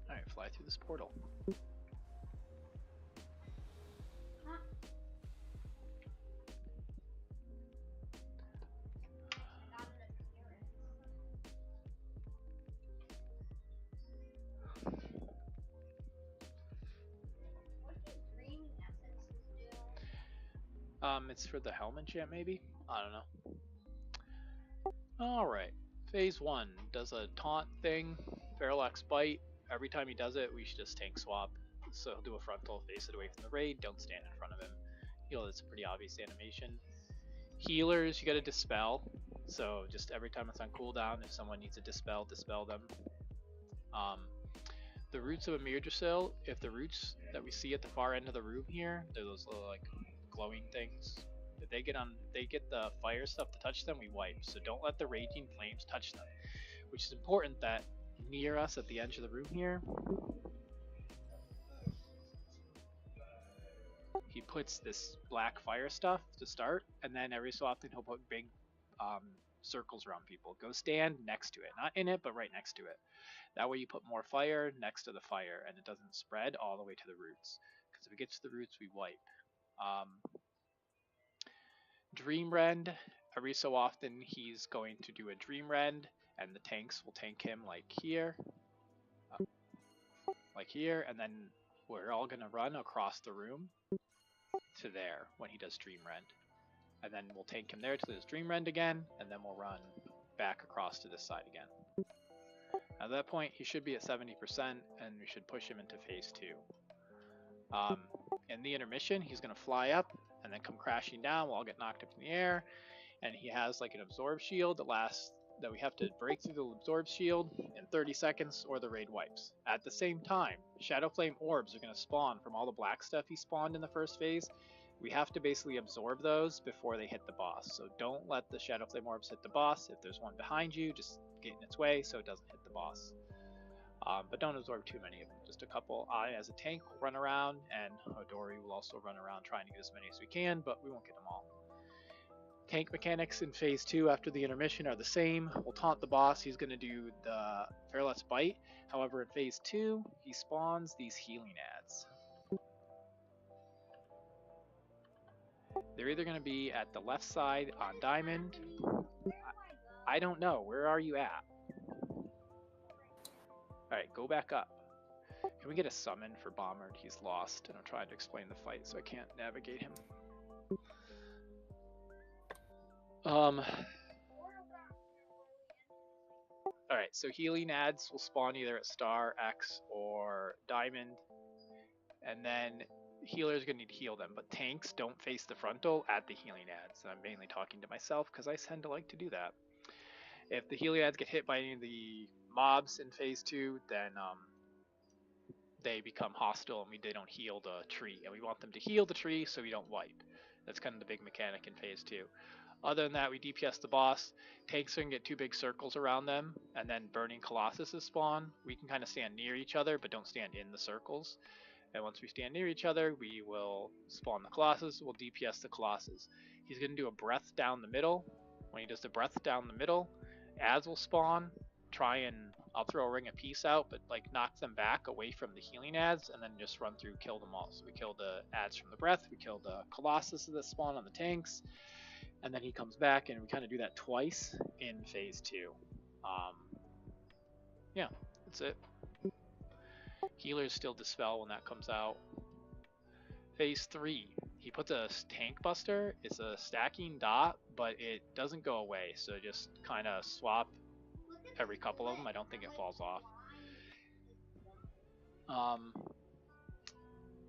Alright, fly through this portal. It's for the helm enchant maybe? I don't know. Alright. Phase 1 does a taunt thing, Parallax Bite. Every time he does it, we should just tank swap. So he'll do a frontal, face it away from the raid, don't stand in front of him. It's a pretty obvious animation. Healers, you gotta dispel. So just every time it's on cooldown, if someone needs a dispel, dispel them. The roots of a Mirdrasil, if the roots that we see at the far end of the room here, they're those little like glowing things. If they get the fire stuff to touch them, we wipe. So don't let the raging flames touch them. Which is important that near us at the edge of the room here, he puts this black fire stuff to start, and then every so often he'll put big circles around people. Go stand next to it, not in it, but right next to it. That way you put more fire next to the fire, and it doesn't spread all the way to the roots. Because if it gets to the roots, we wipe. Dream Rend, every so often he's going to do a Dream Rend, and the tanks will tank him like here, and then we're all going to run across the room to there when he does Dream Rend. And then we'll tank him there to his Dream Rend again, and then we'll run back across to this side again. At that point, he should be at 70%, and we should push him into phase 2. In the intermission, he's going to fly up and then come crashing down. We'll all get knocked up in the air, and he has like an absorb shield that we have to break through the absorb shield in 30 seconds, or the raid wipes. At the same time, Shadow Flame orbs are going to spawn from all the black stuff he spawned in the first phase. We have to basically absorb those before they hit the boss. So don't let the Shadow Flame orbs hit the boss. If there's one behind you, just get in its way so it doesn't hit the boss. But don't absorb too many of them. Just a couple. I, as a tank, will run around, and Hodori will also run around trying to get as many as we can, but we won't get them all. Tank mechanics in phase 2 after the intermission are the same. We'll taunt the boss. He's going to do the Fearless Bite. However, in phase 2, he spawns these healing ads. They're either going to be at the left side on Diamond. I don't know. Where are you at? Alright, go back up. Can we get a summon for Bombard? He's lost, and I'm trying to explain the fight, so I can't navigate him. Alright, so healing ads will spawn either at Star, X, or Diamond. and then healers are gonna need to heal them, but tanks don't face the frontal at the healing ads. And I'm mainly talking to myself because I tend to like to do that. If the healing ads get hit by any of the mobs in phase 2, then they become hostile and they don't heal the tree, and we want them to heal the tree so we don't wipe. That's kind of the big mechanic in phase 2. Other than that, we DPS the boss. Tanks can get 2 big circles around them, and then Burning Colossus spawn. We can kind of stand near each other, but don't stand in the circles. And once we stand near each other, we will spawn the Colossus. We'll DPS the Colossus. He's going to do a breath down the middle. When he does the breath down the middle, ads will spawn. I'll throw a Ring of Peace out, but like knock them back away from the healing ads, and then just run through, kill them all. So we kill the ads from the breath, we kill the Colossus that spawn on the tanks, and then he comes back, and we kind of do that twice in phase 2. Yeah, that's it. Healers still dispel when that comes out. Phase 3, he puts a tank buster. It's a stacking dot, but it doesn't go away, so just kind of swap every couple of them. I don't think it falls off.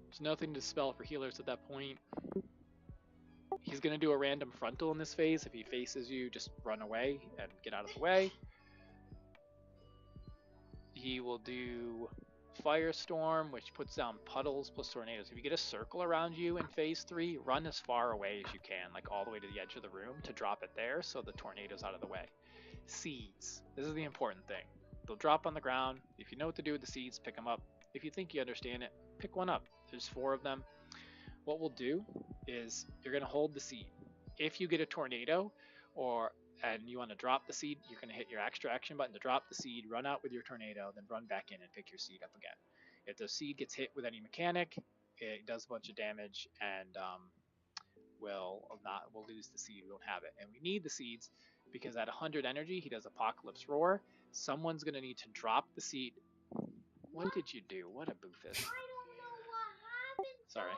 There's nothing to dispel for healers at that point. He's going to do a random frontal in this phase. If he faces you, just run away and get out of the way. He will do Firestorm, which puts down puddles plus tornadoes. If you get a circle around you in phase 3, run as far away as you can, like all the way to the edge of the room to drop it there so the tornado's out of the way. Seeds. This is the important thing. They'll drop on the ground. If you know what to do with the seeds, pick them up. If you think you understand it, pick one up. There's 4 of them. What we'll do is you're going to hold the seed. If you get a tornado and you want to drop the seed, you're going to hit your extra action button to drop the seed, run out with your tornado, then run back in and pick your seed up again. If the seed gets hit with any mechanic, it does a bunch of damage, and we'll lose the seed. We won't have it. And we need the seeds because at 100 energy, he does Apocalypse Roar. Someone's going to need to drop the seed. What did you do? What a boofus. Sorry.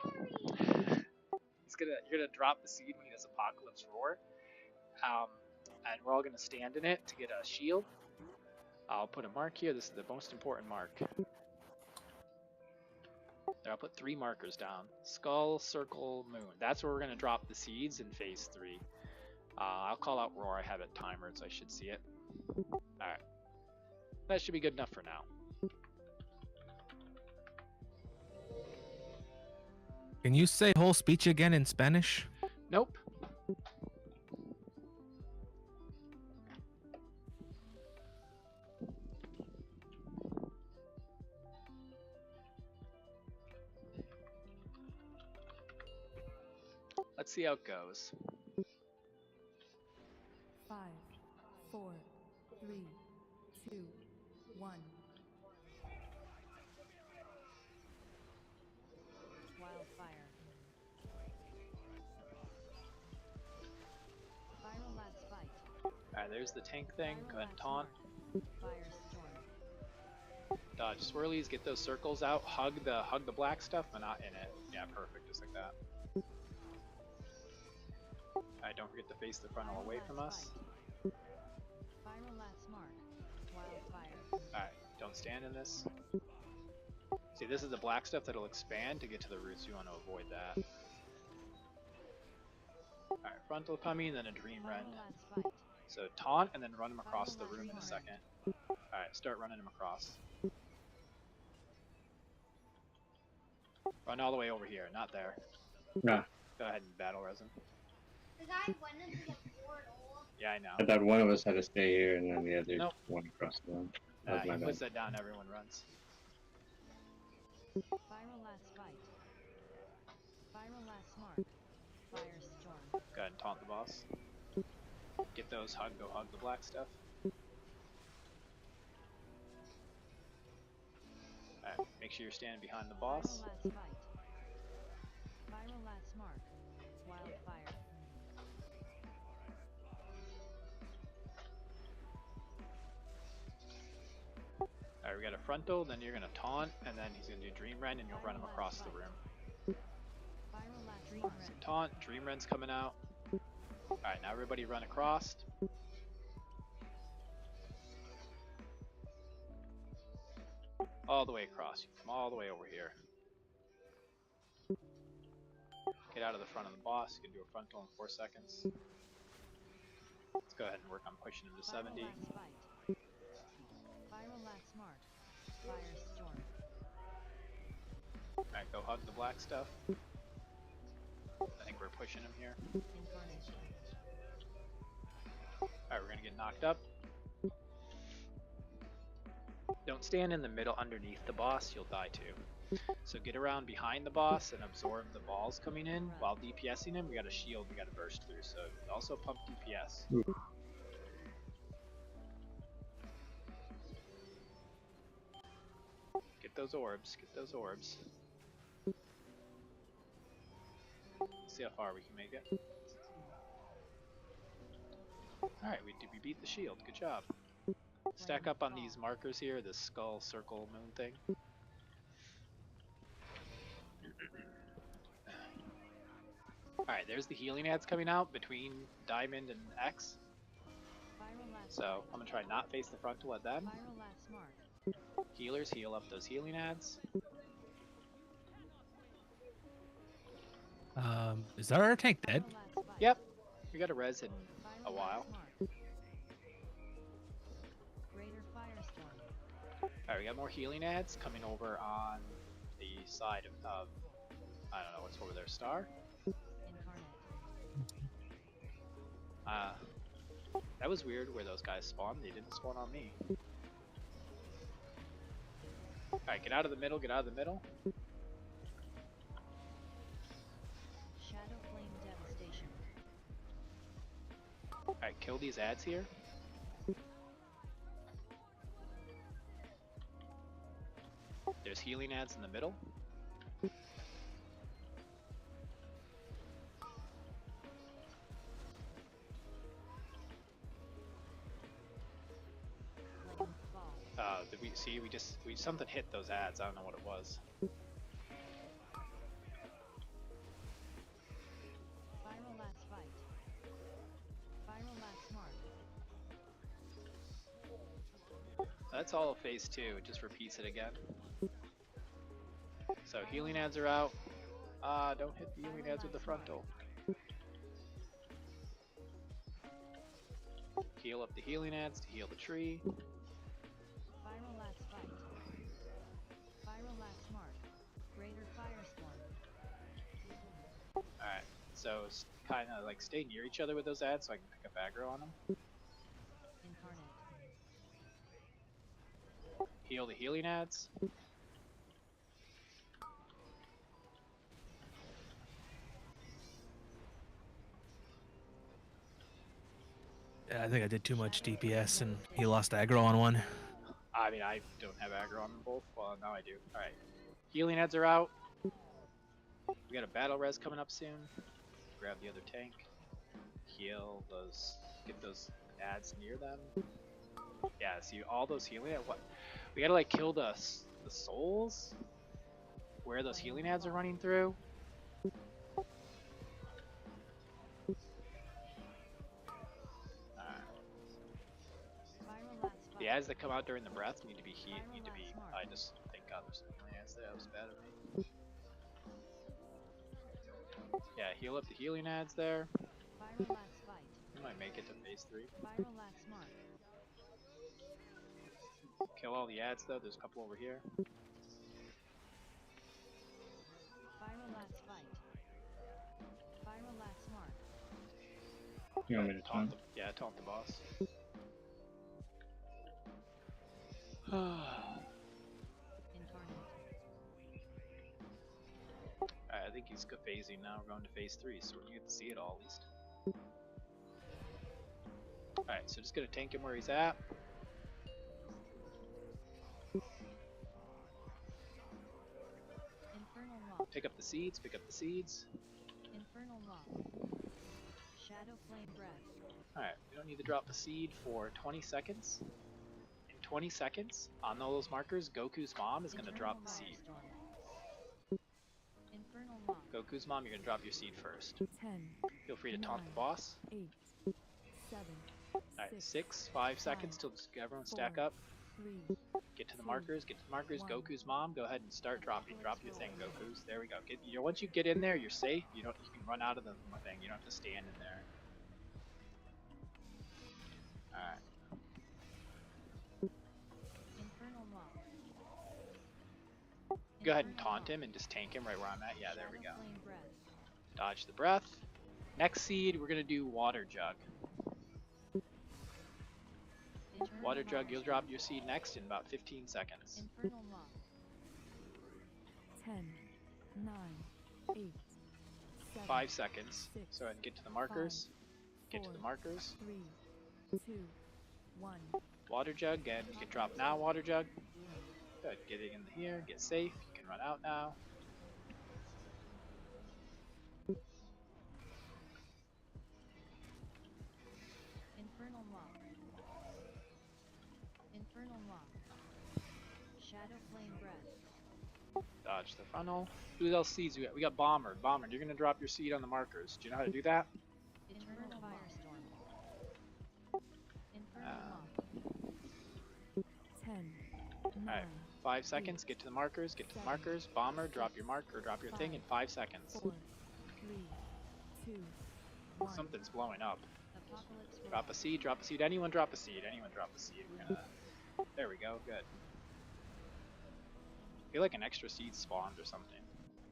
You're gonna drop the seed when he does Apocalypse Roar. And we're all gonna stand in it to get a shield. I'll put a mark here. This is the most important mark. There, I'll put 3 markers down. Skull, circle, moon. That's where we're gonna drop the seeds in phase 3. I'll call out Roar. I have it timered, so I should see it. Alright. That should be good enough for now. Can you say whole speech again in Spanish? Nope. Let's see how it goes. 5, 4, 3, 2, 1. Wildfire. Viral Labs fight. Alright, there's the tank thing. Go ahead and taunt. Firestorm. Dodge swirlies, get those circles out, hug the black stuff, but not in it. Yeah, perfect, just like that. Alright, don't forget to face the frontal away from us. Viral Labs mark. Wildfire. Alright, don't stand in this. See, this is the black stuff that'll expand to get to the roots. You want to avoid that. Alright, frontal coming, then a dream rend. So taunt and then run him across the room in a second. Alright, start running him across. Run all the way over here, not there. Nah, Go ahead and battle resin. The guy went into the portal. Yeah, I know. I thought one of us had to stay here and then the other Nope. one across the room. Nah, That was my he bad. puts that down, everyone runs. Viral Labs fight. Viral Labs mark. Firestorm. Go ahead and taunt the boss. Get those go hug the black stuff. Alright, make sure you're standing behind the boss. Viral Labs fight. Viral Labs mark. Wildfire. Alright, we got a frontal, then you're gonna taunt, and then he's gonna do Dream Rend, and you'll run him across the room. Viral Labs dream So rend. taunt, Dream Rend's coming out. Alright, now everybody run across. All the way across. You come all the way over here. Get out of the front of the boss. You can do a frontal in 4 seconds. Let's go ahead and work on pushing him to 70. Last fight. Viral last mark. Firestorm. Alright, go hug the black stuff. I think we're pushing him here. Incarnation. Alright, we're gonna get knocked up. Don't stand in the middle underneath the boss, you'll die too. So get around behind the boss and absorb the balls coming in while DPSing him. We got a shield we gotta burst through, so also pump DPS. Get those orbs, get those orbs. See how far we can make it. Alright, we beat the shield, good job. Stack up on these markers here, this skull, circle, moon thing. Alright, there's the healing ads coming out between Diamond and X. So I'm gonna try not face the frontal at them. Viral last mark. Healers, heal up those healing ads. Is our tank dead? Viral last fight. Yep, we got a res in Viral a while. last mark. Greater firestorm. Alright, we got more healing ads coming over on the side of I don't know what's over there, Star? Incarnate. That was weird where those guys spawned. They didn't spawn on me. Alright, get out of the middle, get out of the middle. Shadow flame devastation. Alright, kill these ads here. There's healing ads in the middle. Lightning ball. Did we something hit those ads. I don't know what it was. Viral last fight. Viral last mark. That's all of phase 2. It just repeats it again. So healing ads are out. Don't hit the healing ads with the frontal. Heal up the healing ads to heal the tree. Viral last fight. Viral last mark. Greater firestorm. Alright, so kind of like stay near each other with those ads so I can pick up aggro on them. Incarnate. Heal the healing ads. Yeah, I think I did too much DPS and he lost aggro on one. I mean, I don't have aggro on them both. Well, now I do. Alright. Healing ads are out. We got a battle res coming up soon. Grab the other tank. Heal those. Get those ads near them. Yeah, see all those healing ads. What? We gotta like kill the souls? Where those healing ads are running through? Viral last fight. The ads that come out during the breath need to be I just thank God there's some healing ads there. That was bad of me. Yeah, heal up the healing ads there. Viral last fight. We might make it to phase 3. Viral last mark. Kill all the ads though. There's a couple over here. Viral last fight. Viral last mark. You want me to taunt? Yeah, taunt the boss. Incarnate. I think he's phasing now. We're going to phase 3, so we're gonna get to see it all at least. Alright, so just gonna tank him where he's at. Infernal law. Pick up the seeds, pick up the seeds. Infernal law. Shadow flame breath. Alright, we don't need to drop the seed for 20 seconds. In 20 seconds, on all those markers, Goku's mom is gonna drop the seed. Infernal law. Goku's mom, you're gonna drop your seed first. 10, Feel free to taunt the boss. 8, 7, Alright, 6, 5 seconds till everyone stack up. Get to the markers. Get to the markers. Goku's mom, go ahead and start dropping. Drop your thing, Goku's. There we go. Once you get in there, you're safe. You can run out of the thing. You don't have to stand in there. All right. Infernal Maw. Go ahead and taunt him and just tank him right where I'm at. Yeah, there we go. Shadow Flame Breath. Dodge the breath. Next seed, we're gonna do water jug. Internal Water jug, Maw. you'll drop your seed next in about 15 seconds. Infernal Maw. 10, 9, 8, 7, 5 seconds. 6, So ahead and get to the markers. Get to the 4, markers. 3, 2, 1. Water jug, again, you can drop now, water jug. Good, getting in here, get safe. You can run out now. Infernal Maw. Infernal Maw. Shadow Flame Breath. Dodge the funnel. Who else seeds we got? We got Bomber. Bomber, you're gonna drop your seed on the markers. Do you know how to do that? Infernal Firestorm. Infernal Uh, Maw. 10, Alright, 5 seconds. Get to the markers. Get to the markers. Bomber, drop your mark or drop your thing in 5 seconds. 4, 3, 2, 1. Something's blowing up. Apocalypse Roar. Drop a seed. Drop a seed. Anyone drop a seed. Anyone drop a seed. We're gonna. There we go. Good. I feel like an extra seed spawned or something.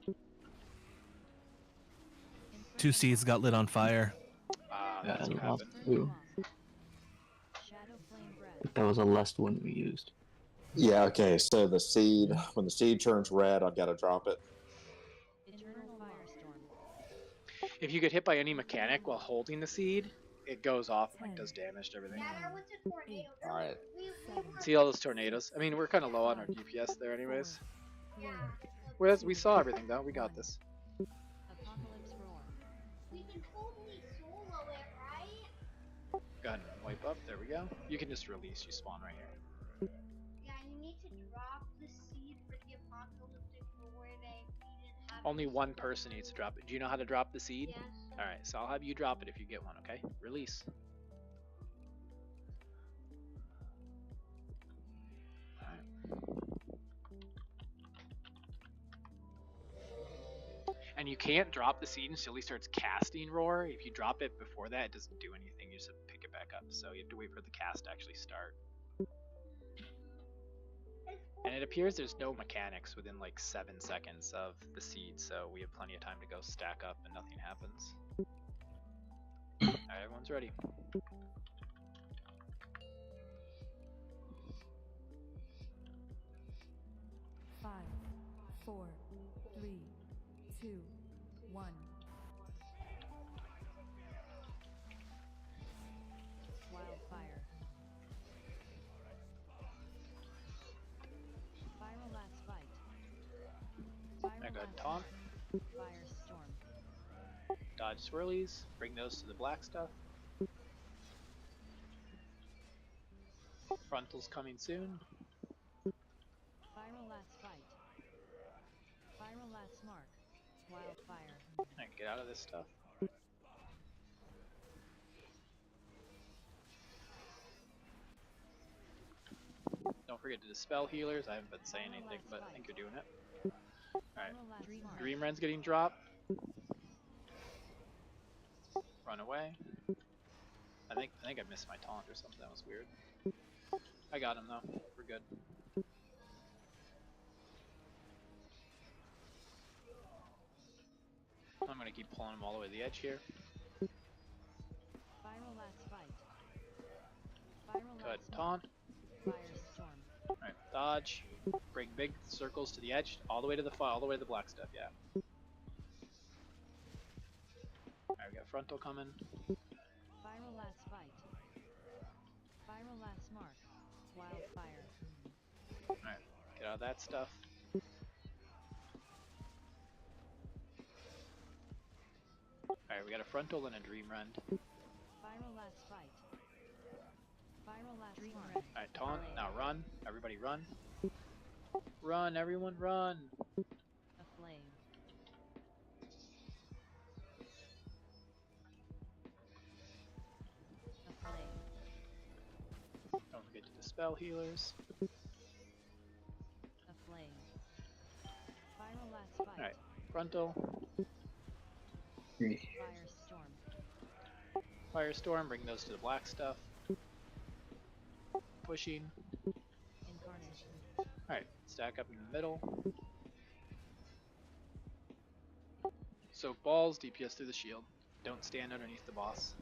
Infernal 2 seeds got lit on fire. Yeah, That's what I lost happened. two. Shadow Flame Breath. That was the last one we used. Yeah, okay, so the seed, when the seed turns red, I've got to drop it. Eternal Firestorm. If you get hit by any mechanic while holding the seed, it goes off and like, does damage to everything. Yeah, there was a tornado. Alright. We were, See all those tornadoes? I mean, we're kind of low on our DPS there, anyways. yeah. Whereas we saw everything though. We got this. Apocalypse Roar. We can totally solo it, right? Go ahead and wipe up. There we go. You can just release. You spawn right here. Yeah, you need to drop the seed for the apocalyptic war that we didn't have. Only one person needs to drop it. Do you know how to drop the seed? Yes. Alright, so I'll have you drop it if you get one, okay? Release. And you can't drop the seed until he starts casting Roar. If you drop it before that, it doesn't do anything. You just have to pick it back up. So you have to wait for the cast to actually start. And it appears there's no mechanics within like 7 seconds of the seed, so we have plenty of time to go stack up and nothing happens. Alright, everyone's ready. Five, 4, 3, 2, 1. Wildfire. Viral Last Fight. Now Viral go ahead and Last taunt. Mark. Firestorm. Dodge swirlies. Bring those to the black stuff. Frontal's coming soon. Viral Last Fight. Viral Last Mark. Wildfire. Alright, get out of this stuff. Don't forget to dispel healers. I haven't been saying anything, but I think you're doing it. Alright, Viral Last Mark. Dream Ren's getting dropped. Run away. I think I missed my taunt or something. That was weird. I got him though. We're good. I'm gonna keep pulling him all the way to the edge here. Viral Last Fight. Viral Go ahead Last and Mark. taunt. Firestorm. Alright, dodge. Bring big circles to the edge, all the way to the all the way to the black stuff, yeah. Alright, we got frontal coming. Viral Last Fight. Viral Last Mark. Wildfire. Alright, get out of that stuff. Alright, we got a frontal and a dream rend. Viral Last Fight. Viral Last Mark. Alright, taunt. Now run. Everybody run. Run, everyone run. Aflame. Aflame. Don't forget to spell healers. Aflame. Fireblast fight. Alright, frontal. Firestorm. Firestorm, bring those to the black stuff. Pushing. Incarnation. Alright, stack up in the middle. Soak balls, DPS through the shield. Don't stand underneath the boss.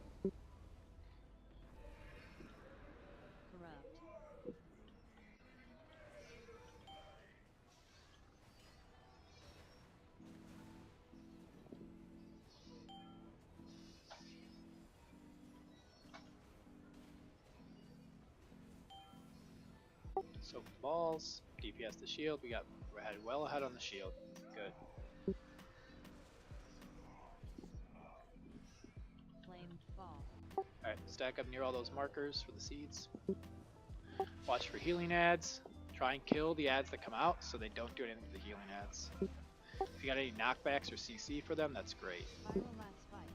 Corrupt. Soak the balls, DPS the shield. We're well ahead on the shield. Good. Flame fall. Alright, stack up near all those markers for the seeds. Watch for healing ads. Try and kill the ads that come out so they don't do anything to the healing ads. If you got any knockbacks or CC for them, that's great. Fireblast fight.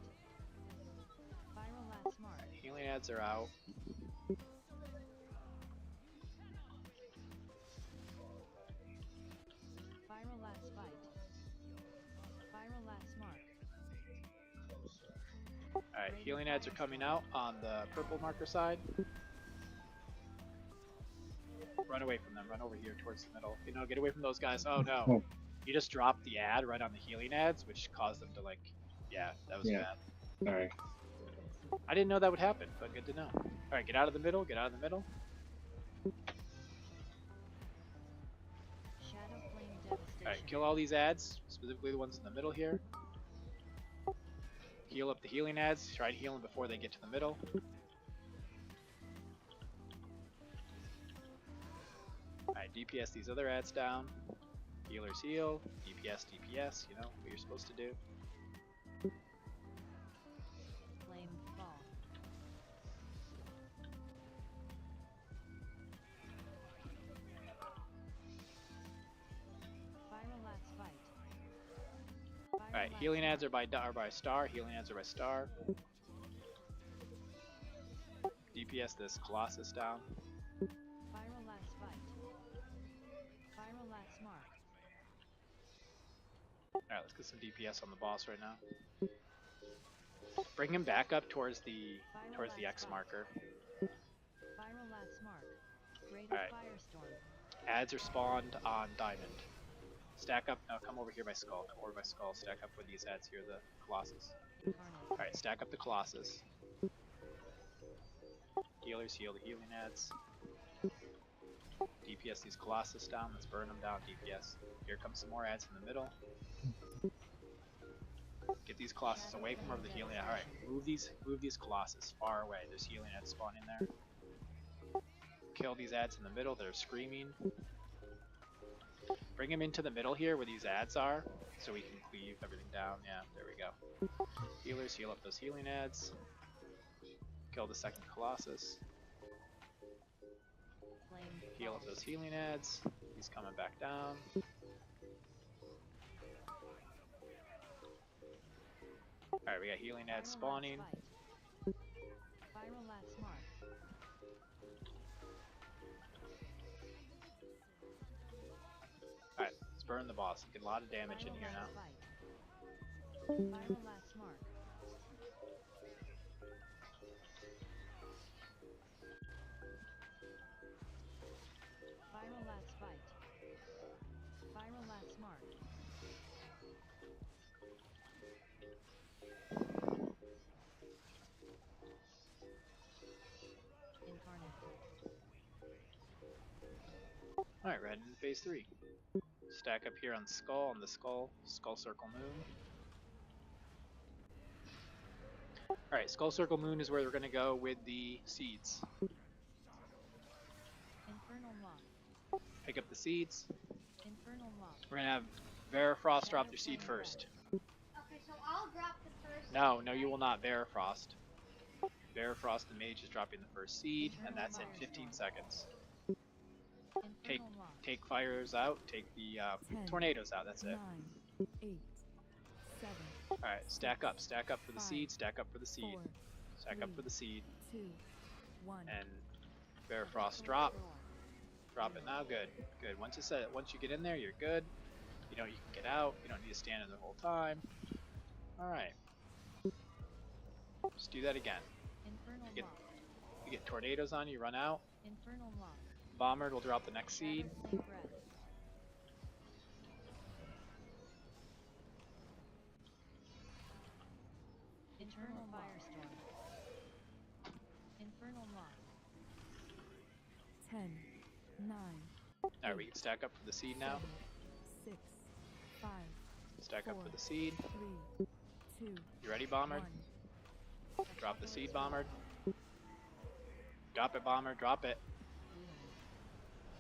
Fireblast mark. Alright, healing ads are out. Fireblast fight. Fireblast mark. Alright, healing ads are coming out on the purple marker side. Run away from them, run over here towards the middle. You know, get away from those guys. Oh no. Oh. You just dropped the ad right on the healing ads, which caused them to like, yeah, that was Yeah. bad. Alright. I didn't know that would happen, but good to know. Alright, get out of the middle, get out of the middle. Shadow flame devastation. Alright, kill all these ads, specifically the ones in the middle here. Heal up the healing ads, try to heal them before they get to the middle. Alright, DPS these other ads down. Healers heal, DPS, DPS, you know what you're supposed to do. Flame fall. Fireblast fight. Alright, Fireblast healing ads mark. are by star, healing ads are by star. DPS this Colossus down. Fireblast fight. Fireblast mark. Alright, let's get some DPS on the boss right now. Bring him back up towards the X marker. Fireblast mark. Greater Alright. firestorm. Ads are spawned on diamond. Stack up. No, come over here by skull. Come over by skull. Stack up with these ads here, the Colossus. Incarnate. Alright, stack up the Colossus. Healers heal the healing ads. DPS these Colossus down. Let's burn them down. DPS. Here comes some more ads in the middle. Get these Colossus away from wherever the healing ad. Alright, move these Colossus far away. There's healing ads spawning there. Kill these ads in the middle. They're screaming. Bring him into the middle here where these ads are, so we can cleave everything down. Yeah, there we go. Healers, heal up those healing ads. Kill the second Colossus. Flame Heal fall. up those healing ads. He's coming back down. Alright, we got healing ads spawning. Fireblast mark. Alright, let's burn the boss. Get a lot of damage in here now. Fireblast mark. Fireblast fight. Fireblast mark. Incarnate. Alright, right into phase 3. Stack up here on skull, skull circle moon. Alright, skull circle moon is where we're gonna go with the seeds. Infernal moth. Pick up the seeds. Infernal moth. We're gonna have Verifrost drop their seed first. Okay, so I'll drop the first. No, you will not Verifrost. Verifrost the mage is dropping the first seed, and that's in 15 seconds. Infernal moth. Take fires out, take the tornadoes out, that's it. 9, 8, 7, Alright, stack up for the seed, stack up for the seed, 4, stack up for the seed, 2, 1. and Bear Frost drop. Drop it now. Good. Good. Once you get in there, you're good. You know you can get out. You don't need to stand in the whole time. All right. Just do that again. Infernal You Lock. get tornadoes on you. Run out. Infernal Lock. Bomber will drop the next seed. Shadow Flame Breath. Infernal Firestorm. Infernal Lock. 10, 9, All right, we can stack up for the seed now. 6, 5, Stack up for the seed. 3, 2, You ready, Bomber? 1. Drop the seed, Bomber. Drop it, Bomber. Drop it.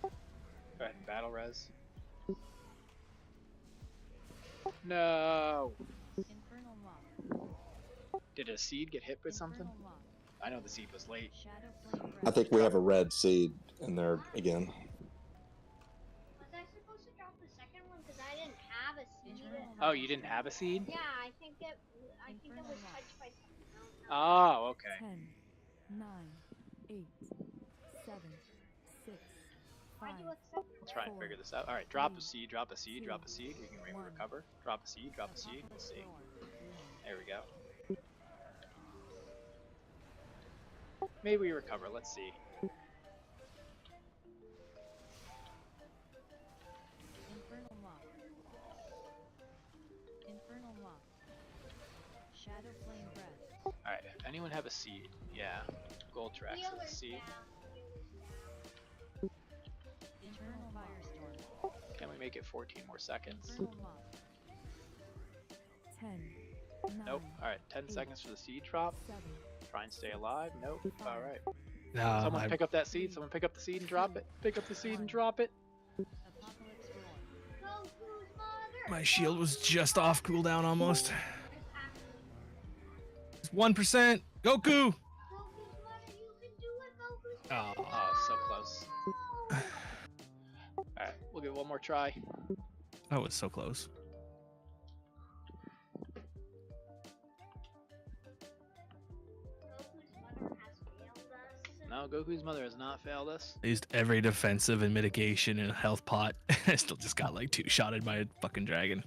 Go ahead and battle res. No. Infernal Lock. Did a seed get hit with something? Infernal Lock. I know the seed was late. Shadow Flame I Breath. think we have a red seed in there again. Was I supposed to drop the second one because I didn't have a seed? Infernal Oh, you didn't have a seed? Yeah, I think it was touched by something else. Oh, okay. 10, 9, 8, 7, 6, 5, Why'd you accept Let's try and figure this out. All right, drop a seed, drop a seed, drop a seed. You can maybe recover. Drop a seed, drop a seed. Let's see. There we go. Maybe we recover. Let's see. Infernal Lock. Infernal Lock. Shadow Flame Breath. All right. Anyone have a seed? Yeah. Gold tracks. Let's see. Infernal Firestorm. Can we make it 14 more seconds? Infernal Lock. 10, 9, Nope. All right. 10 seconds for the seed drop. 7, Try and stay alive. Nope. All right. No, Someone pick up that seed. Someone pick up the seed and drop it. Pick up the seed and drop it. Apocalypse Roar. Goku's mother. my shield was just off cooldown almost. It's 1%. Goku. Goku's mother, you can do it, Goku's mother. Oh, so close. All right. We'll give it one more try. That was so close. Goku's mother has failed us. No, Goku's mother has not failed us. I used every defensive and mitigation and health pot. I still just got like 2-shotted by a fucking dragon.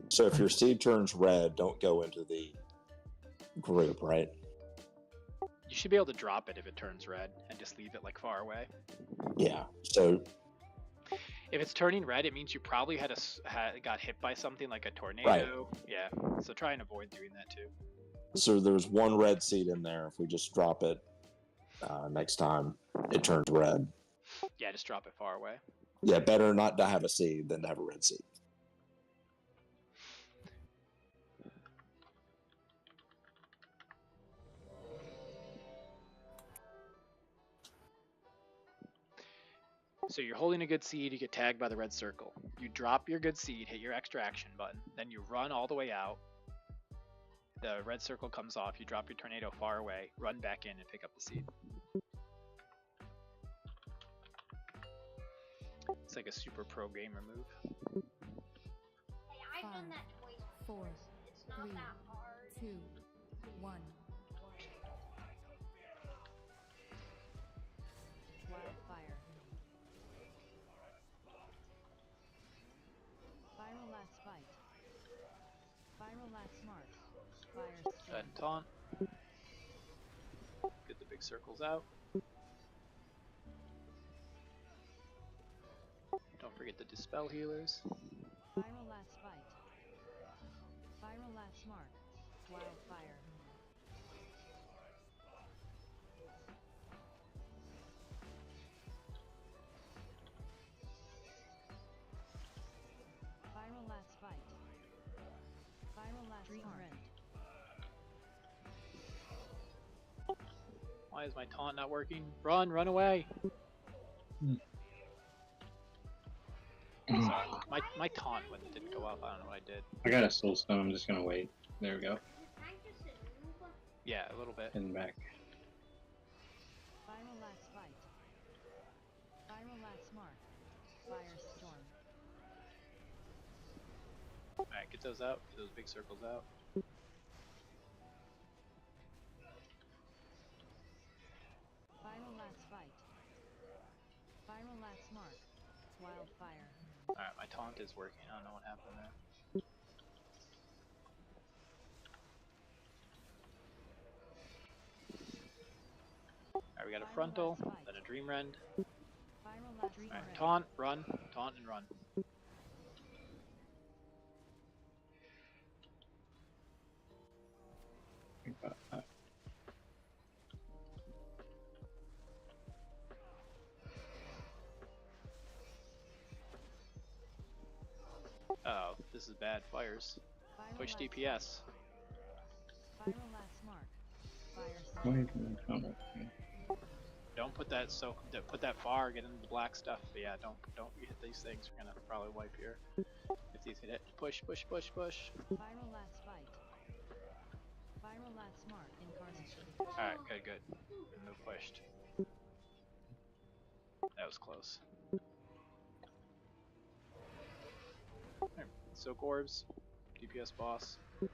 So if your seed turns red, don't go into the group, right? You should be able to drop it if it turns red and just leave it like far away. Yeah. So If it's turning red, it means you probably got hit by something like a tornado. Yeah. So try and avoid doing that too. so there's one red seed in there. If we just drop it next time, it turns red. Yeah, just drop it far away. Yeah, better not to have a seed than to have a red seed. So you're holding a good seed, you get tagged by the red circle. You drop your good seed, hit your extra action button, then you run all the way out. The red circle comes off, you drop your tornado far away, run back in and pick up the seed. It's like a super pro gamer move. Hey, I've done that twice. 4, It's not 3, that hard. 2, 1. Wildfire. Spiral Last Bite. Spiral Last Mark. Go ahead Firestorm. and taunt. Get the big circles out. Don't forget the dispel healers. Spiral Last Bite. Spiral Last Mark. Wildfire. Spiral Last Bite. Spiral Last Mark. Why is my taunt not working? Run away! Sorry, my taunt when it didn't go up, I don't know what I did. I got a soul stone. I'm just gonna wait. There we go. Is that just a noob? Yeah, a little bit. Heading back. Spiral Last Bite. Spiral Last Mark. Firestorm. Alright, get those out. Get those big circles out. last mark. Wildfire. Alright, my taunt is working. I don't know what happened there. Alright, we got a frontal, then a dream rend. Viral last dream Alright, red. taunt, run, taunt, and run. Oh, this is bad. Fires. Viral Push last DPS. Viral last mark. Fire Why sale. didn't I come up here? Don't put that put that far. Get into the black stuff. But yeah, don't hit these things. We're gonna probably wipe here. If these hit it, push, push, push, push. Viral last fight. Viral last mark. Incarnation. All right, good, good. And move pushed. That was close. Alright, soak orbs. DPS boss. Corrupt.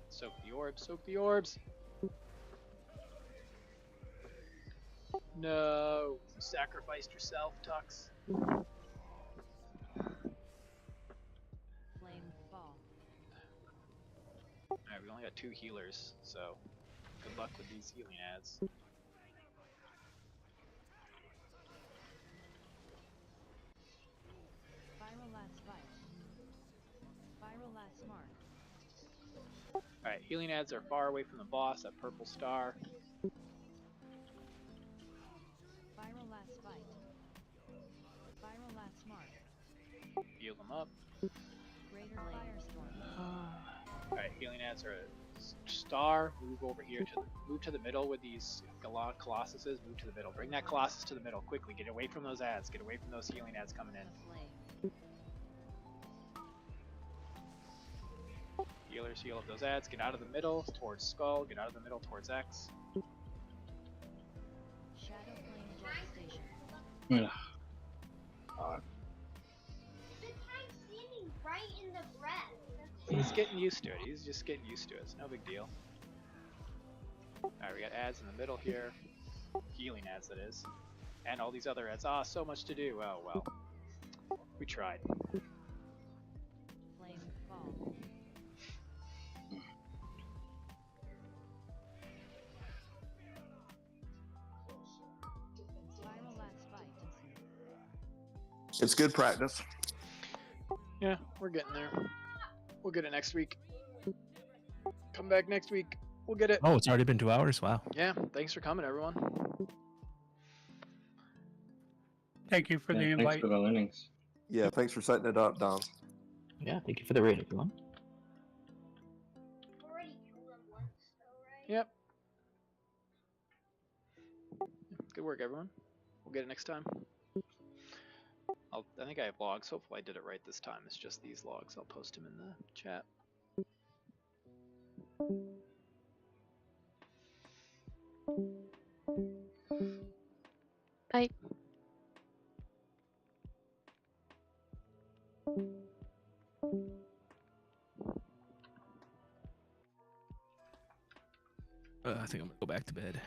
Soak the orbs. Soak the orbs. No, you sacrificed yourself, Tux. Flame fall. Alright, we only got 2 healers, so good luck with these healing ads. Viral last fight. Viral last mark. Alright, healing ads are far away from the boss, that purple star. Viral last fight. Viral last mark. Heal them up. Greater firestorm. Alright, healing ads are a star. Move over here move to the middle with these Colossuses. Move to the middle. Bring that Colossus to the middle quickly. Get away from those ads. Get away from those healing ads coming in. The flame. Healers heal up those ads. Get out of the middle towards Skull. Get out of the middle towards X. Shadow flame devastation. Ugh. The guy's standing right in the breath. He's getting used to it. He's just getting used to it. It's no big deal. Alright, we got ads in the middle here. Healing ads, that is. And all these other ads. Ah, so much to do. Oh, well. We tried. Flame fall. Viral last fight. It's good practice. Yeah, we're getting there. We'll get it next week. Come back next week. We'll get it. Oh, it's already been 2 hours. Wow. Yeah, thanks for coming, everyone. Thank you for the Thanks invite. for the learnings. Yeah, thanks for setting it up, Don. Yeah, thank you for the raid, everyone. Already killed him once, though, right? Yep. Good work, everyone. We'll get it next time. I think I have logs. Hopefully I did it right this time. It's just these logs. I'll post them in the chat. Bye. I think I'm gonna go back to bed.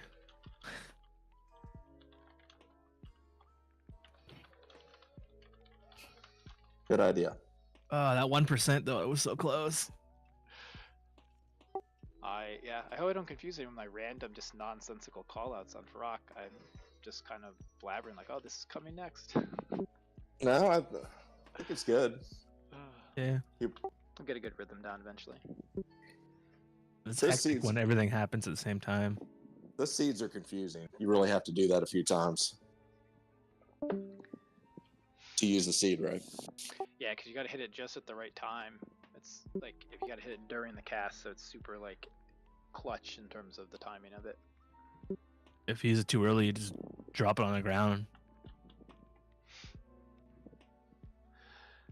Good idea. That 1% though, it was so close. I hope I don't confuse it with my random, just nonsensical callouts on Farrak. I'm just kind of blabbering like, oh, this is coming next. No, I think it's good. Yeah. I'll get a good rhythm down eventually. It's Those hectic seeds- when everything happens at the same time. The seeds are confusing. You really have to do that a few times to use the seed, right? Yeah, because you gotta hit it just at the right time. It's like if you gotta hit it during the cast, so it's super like clutch in terms of the timing of it. If you use it too early, you just drop it on the ground.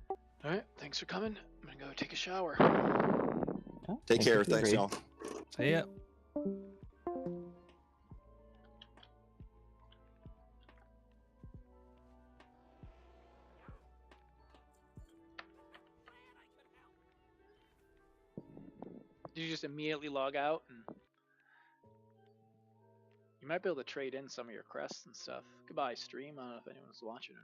All right, thanks for coming. I'm gonna go take a shower. Yeah, Take thank you care. for the Thanks, raid. y'all. See ya. Did you just immediately log out? And you might be able to trade in some of your crests and stuff. Goodbye, stream. I don't know if anyone's watching it.